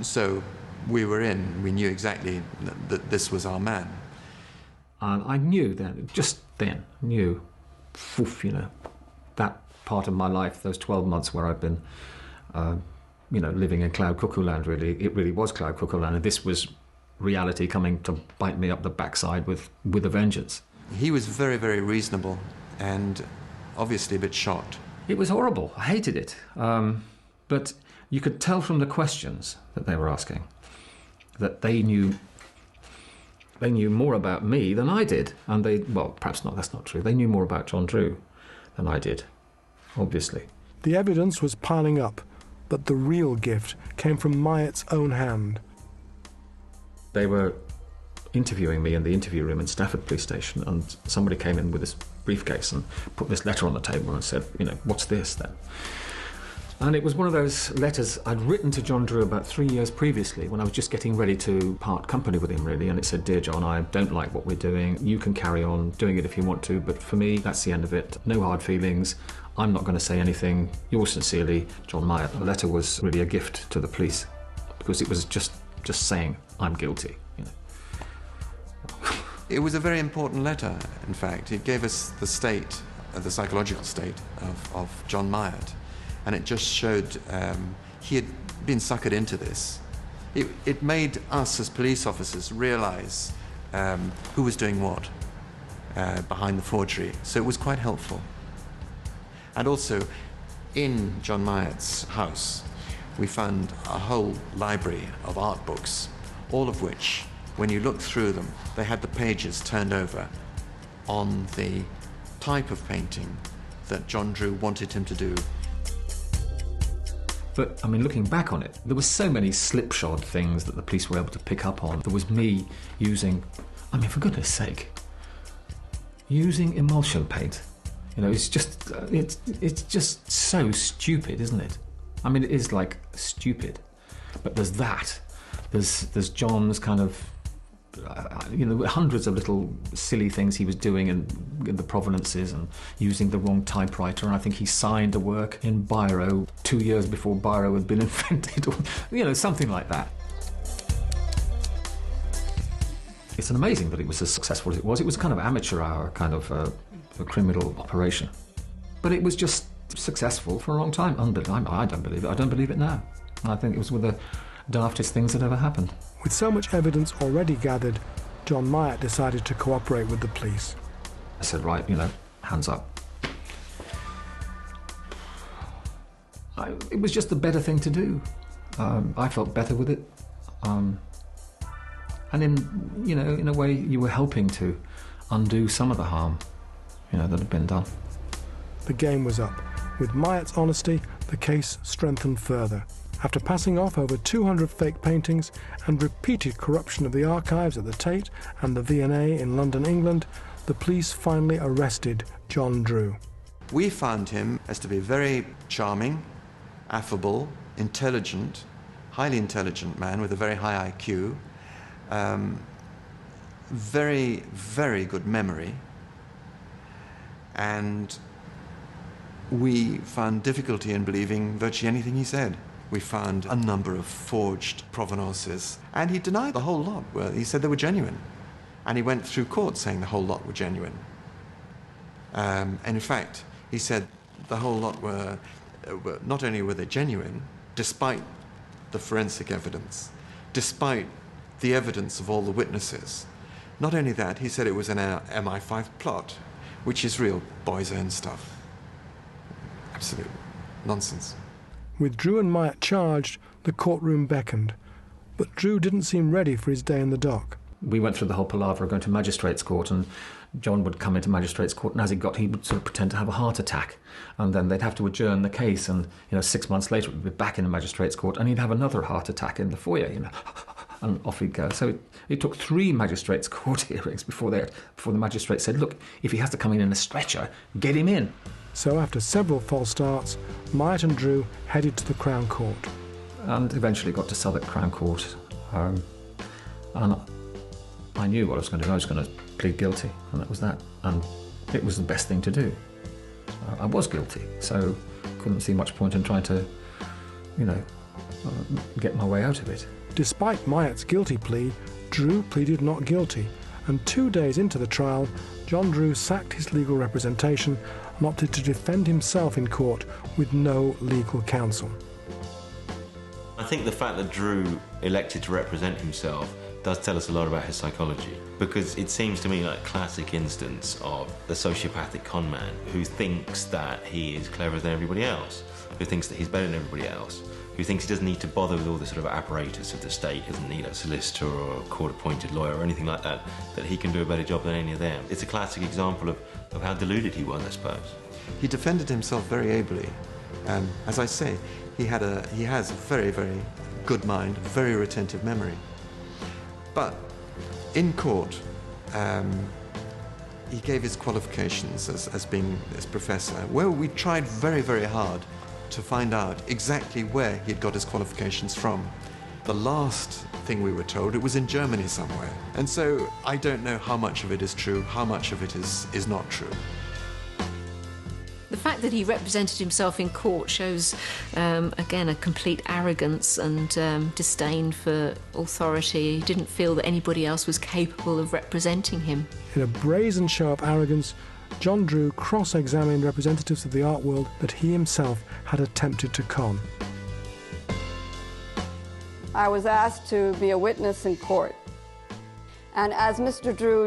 So we were in. We knew exactly that this was our man. And I knew then, just then, that part of my life, those 12 months where I've been, living in cloud cuckoo land, really, it really was cloud cuckoo land, and this was reality coming to bite me up the backside with a vengeance. He was very, very reasonable and obviously a bit shocked. It was horrible. I hated it. But you could tell from the questions that they were asking that they knew more about me than I did. And perhaps not, that's not true. They knew more about John Drew than I did, obviously. The evidence was piling up, but the real gift came from Myatt's own hand. They were interviewing me in the interview room in Stafford Police Station, and somebody came in with this briefcase and put this letter on the table and said, "What's this then?" And it was one of those letters I'd written to John Drew about 3 years previously when I was just getting ready to part company with him, really, and it said, "Dear John, I don't like what we're doing. You can carry on doing it if you want to, but for me, that's the end of it. No hard feelings. I'm not going to say anything. Yours sincerely, John Myatt." The letter was really a gift to the police because it was just saying, "I'm guilty." It was a very important letter, in fact. It gave us the psychological state of John Myatt. And it just showed he had been suckered into this. It made us as police officers realise who was doing what behind the forgery. So it was quite helpful. And also, in John Myatt's house, we found a whole library of art books, all of which, when you looked through them, they had the pages turned over on the type of painting that John Drew wanted him to do. But, looking back on it, there were so many slipshod things that the police were able to pick up on. There was me using, for goodness sake, using emulsion paint You know, it's just so stupid, isn't it? I mean, it is like stupid. But there's that. There's John's kind of, you know, hundreds of little silly things he was doing in the provenances and using the wrong typewriter. And I think he signed the work in biro 2 years before biro had been invented, or, you know, something like that. It's amazing that it was as successful as it was. It was kind of amateur hour, kind of a criminal operation. But it was just successful for a long time. I don't believe it. I don't believe it now. I think it was one of the daftest things that ever happened. With so much evidence already gathered, John Myatt decided to cooperate with the police. I said, right, you know, hands up. It was just the better thing to do. I felt better with it. And in a way, you were helping to undo some of the harm, you know, that had been done. The game was up. With Myatt's honesty, the case strengthened further. After passing off over 200 fake paintings and repeated corruption of the archives at the Tate and the V&A in London, England, the police finally arrested John Drew. We found him as to be a very charming, affable, intelligent, highly intelligent man with a very high IQ, very, very good memory, and we found difficulty in believing virtually anything he said. We found a number of forged provenances, and he denied the whole lot. Well, he said they were genuine, and he went through court saying the whole lot were genuine. And in fact, he said the whole lot were not only were they genuine, despite the forensic evidence, despite the evidence of all the witnesses. Not only that, he said it was an MI5 plot, which is real boys' own stuff. Absolute nonsense. With Drew and Myatt charged, the courtroom beckoned. But Drew didn't seem ready for his day in the dock. We went through the whole palaver of going to magistrates' court, and John would come into magistrates' court, and as he would sort of pretend to have a heart attack. And then they'd have to adjourn the case, and, 6 months later, we'd be back in the magistrates' court, and he'd have another heart attack in the foyer, and off he'd go. So it took 3 magistrates' court hearings before the magistrate said, look, if he has to come in a stretcher, get him in. So after several false starts, Myatt and Drew headed to the Crown Court. And eventually got to Southwark Crown Court. And I knew what I was going to do. I was going to plead guilty, and that was that. And it was the best thing to do. I was guilty, so couldn't see much point in trying to, get my way out of it. Despite Myatt's guilty plea, Drew pleaded not guilty, and 2 days into the trial, John Drew sacked his legal representation and opted to defend himself in court with no legal counsel. I think the fact that Drew elected to represent himself does tell us a lot about his psychology, because it seems to me like a classic instance of the sociopathic conman who thinks that he is cleverer than everybody else, who thinks that he's better than everybody else, who thinks he doesn't need to bother with all the sort of apparatus of the state, doesn't need a solicitor or a court-appointed lawyer or anything like that, that he can do a better job than any of them. It's a classic example of how deluded he was, I suppose. He defended himself very ably. As I say, he has a very, very good mind, very retentive memory. But in court, he gave his qualifications as professor, where we tried very, very hard to find out exactly where he'd got his qualifications from. The last thing we were told, it was in Germany somewhere. And so I don't know how much of it is true, how much of it is not true. The fact that he represented himself in court shows, again, a complete arrogance and disdain for authority. He didn't feel that anybody else was capable of representing him. In a brazen show of arrogance, John Drew cross-examined representatives of the art world that he himself had attempted to con. I was asked to be a witness in court. And as Mr. Drew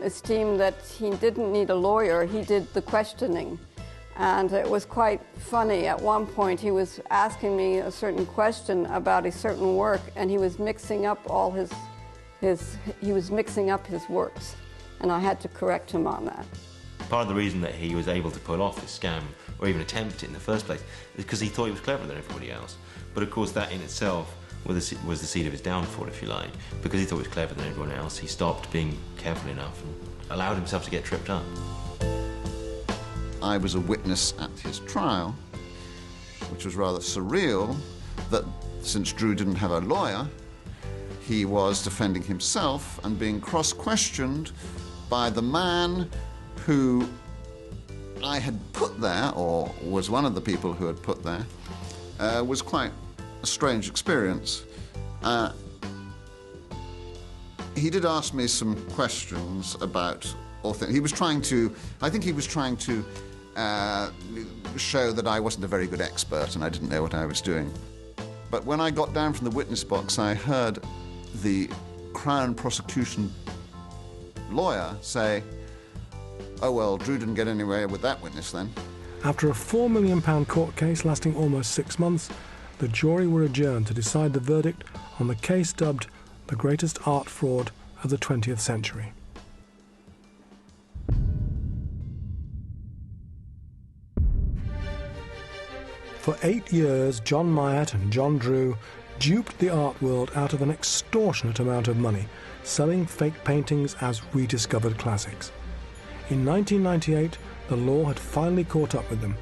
esteemed that he didn't need a lawyer, he did the questioning. And it was quite funny. At one point, he was asking me a certain question about a certain work, and he was mixing up all his works, and I had to correct him on that. Part of the reason that he was able to pull off this scam, or even attempt it in the first place, is because he thought he was cleverer than everybody else. But of course, that in itself was the seed of his downfall, if you like. Because he thought he was cleverer than everyone else, he stopped being careful enough and allowed himself to get tripped up. I was a witness at his trial, which was rather surreal, that since Drew didn't have a lawyer, he was defending himself and being cross-questioned by the man who I had put there, or was one of the people who had put there, was quite a strange experience. He did ask me some questions about authenticity. He was trying to, I think he was trying to show that I wasn't a very good expert and I didn't know what I was doing. But when I got down from the witness box, I heard the Crown prosecution lawyer say, "Oh well, Drew didn't get anywhere with that witness then." After a £4 million court case lasting almost 6 months, the jury were adjourned to decide the verdict on the case dubbed the greatest art fraud of the 20th century. For 8 years, John Myatt and John Drew duped the art world out of an extortionate amount of money, selling fake paintings as rediscovered classics. In 1998, the law had finally caught up with them,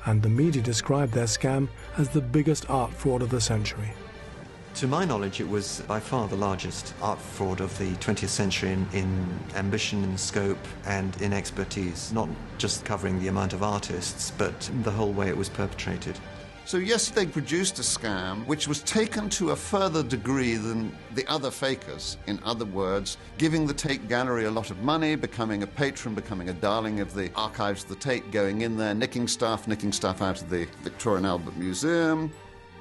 and the media described their scam as the biggest art fraud of the century. To my knowledge, it was by far the largest art fraud of the 20th century in ambition, in scope, and in expertise. Not just covering the amount of artists, but the whole way it was perpetrated. So yes, they produced a scam which was taken to a further degree than the other fakers. In other words, giving the Tate Gallery a lot of money, becoming a patron, becoming a darling of the archives of the Tate, going in there, nicking stuff out of the Victoria and Albert Museum,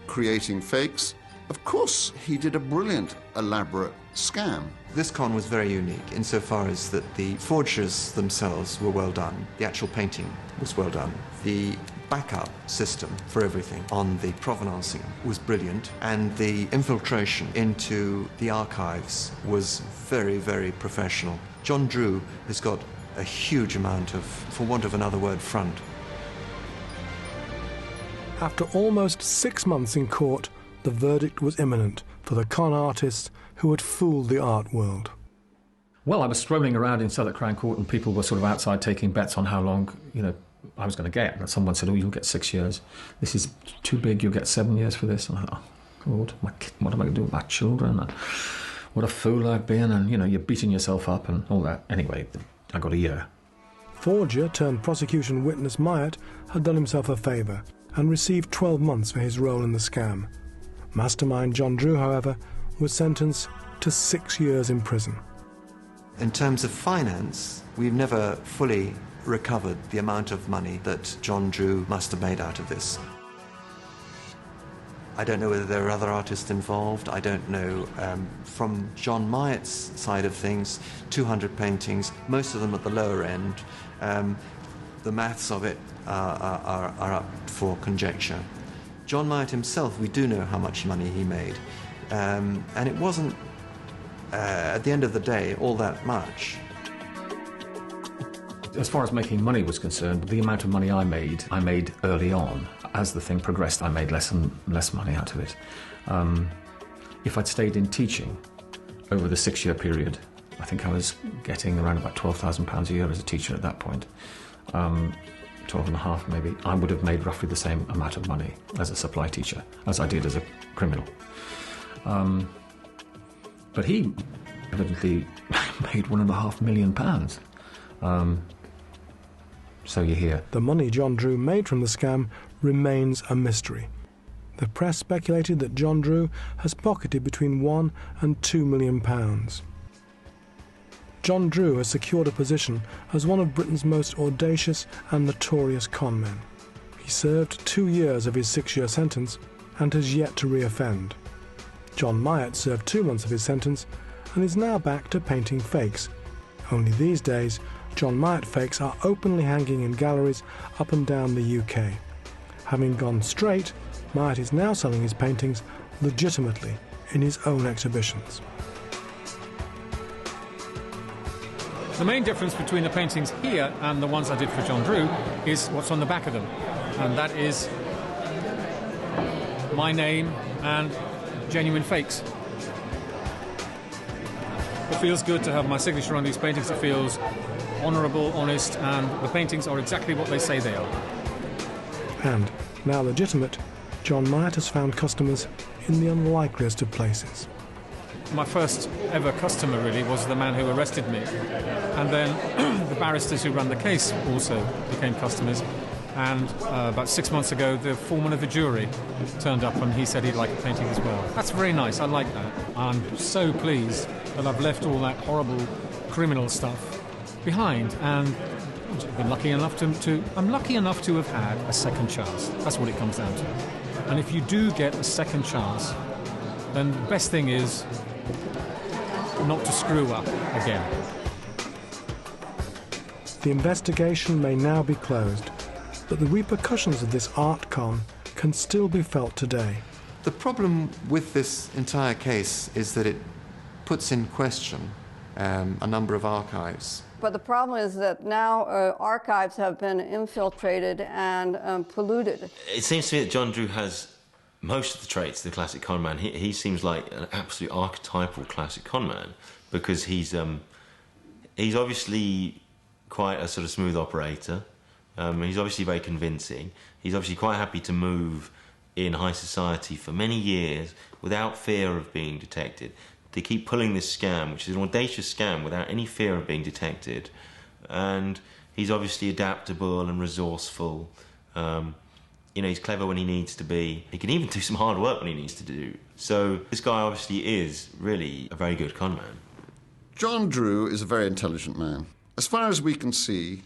creating fakes. Of course, he did a brilliant, elaborate scam. This con was very unique insofar as that the forgers themselves were well done. The actual painting was well done. The backup system for everything on the provenancing was brilliant, and the infiltration into the archives was very, very professional. John Drew has got a huge amount of, for want of another word, front. After almost 6 months in court, the verdict was imminent for the con artists who had fooled the art world. Well, I was strolling around inside the Crown Court and people were sort of outside taking bets on how long, I was going to get. And someone said, "Oh, you'll get 6 years. This is too big, you'll get 7 years for this." And I thought, "Oh, God, what am I going to do with my children? And what a fool I've been." And, you're beating yourself up and all that. Anyway, I got a year. Forger turned prosecution witness Myatt had done himself a favour and received 12 months for his role in the scam. Mastermind John Drew, however, was sentenced to 6 years in prison. In terms of finance, we've never fully recovered the amount of money that John Drew must have made out of this. I don't know whether there are other artists involved. I don't know. From John Myatt's side of things, 200 paintings, most of them at the lower end. The maths of it are up for conjecture. John Myatt himself, we do know how much money he made. And it wasn't, at the end of the day, all that much. As far as making money was concerned, the amount of money I made early on. As the thing progressed, I made less and less money out of it. If I'd stayed in teaching over the 6-year period, I think I was getting around about £12,000 a year as a teacher at that point. 12 and a half maybe, I would have made roughly the same amount of money as a supply teacher as I did as a criminal. But he evidently made £1.5 million. So you hear. The money John Drew made from the scam remains a mystery. The press speculated that John Drew has pocketed between £1 and £2 million. John Drew has secured a position as one of Britain's most audacious and notorious con men. He served 2 years of his 6-year sentence and has yet to reoffend. John Myatt served 2 months of his sentence and is now back to painting fakes. Only these days, John Myatt fakes are openly hanging in galleries up and down the UK. Having gone straight, Myatt is now selling his paintings legitimately in his own exhibitions. The main difference between the paintings here and the ones I did for John Drew is what's on the back of them, and that is my name and genuine fakes. It feels good to have my signature on these paintings. It feels honourable, honest, and the paintings are exactly what they say they are. And, now legitimate, John Myatt has found customers in the unlikeliest of places. My first ever customer really was the man who arrested me, and then the barristers who run the case also became customers, and about 6 months ago the foreman of the jury turned up and he said he'd like a painting as well. That's very nice, I like that. I'm so pleased that I've left all that horrible criminal stuff behind, and I've been lucky enough I'm lucky enough to have had a second chance. That's what it comes down to. And if you do get a second chance, then the best thing is not to screw up again. The investigation may now be closed, but the repercussions of this art con can still be felt today. The problem with this entire case is that it puts in question a number of archives. But the problem is that now archives have been infiltrated and polluted. It seems to me that John Drew has most of the traits of the classic conman. He seems like an absolute archetypal classic conman because he's obviously quite a sort of smooth operator. He's obviously very convincing. He's obviously quite happy to move in high society for many years without fear of being detected. They keep pulling this scam, which is an audacious scam, without any fear of being detected. And he's obviously adaptable and resourceful. You know, he's clever when he needs to be. He can even do some hard work when he needs to do. So this guy obviously is really a very good con man. John Drew is a very intelligent man. As far as we can see,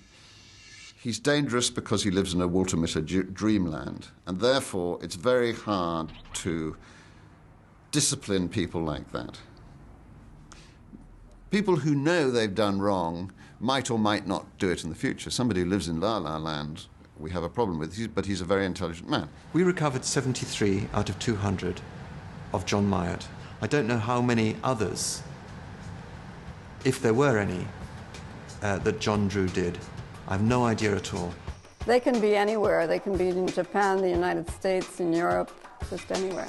he's dangerous because he lives in a waltermitty dreamland, and therefore it's very hard to discipline people like that. People who know they've done wrong might or might not do it in the future. Somebody who lives in La La Land, we have a problem with, but he's a very intelligent man. We recovered 73 out of 200 of John Myatt. I don't know how many others, if there were any, that John Drew did. I have no idea at all. They can be anywhere. They can be in Japan, the United States, in Europe, just anywhere.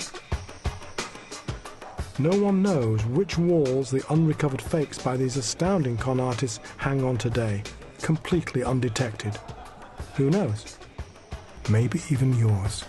No one knows which walls the unrecovered fakes by these astounding con artists hang on today, completely undetected. Who knows? Maybe even yours.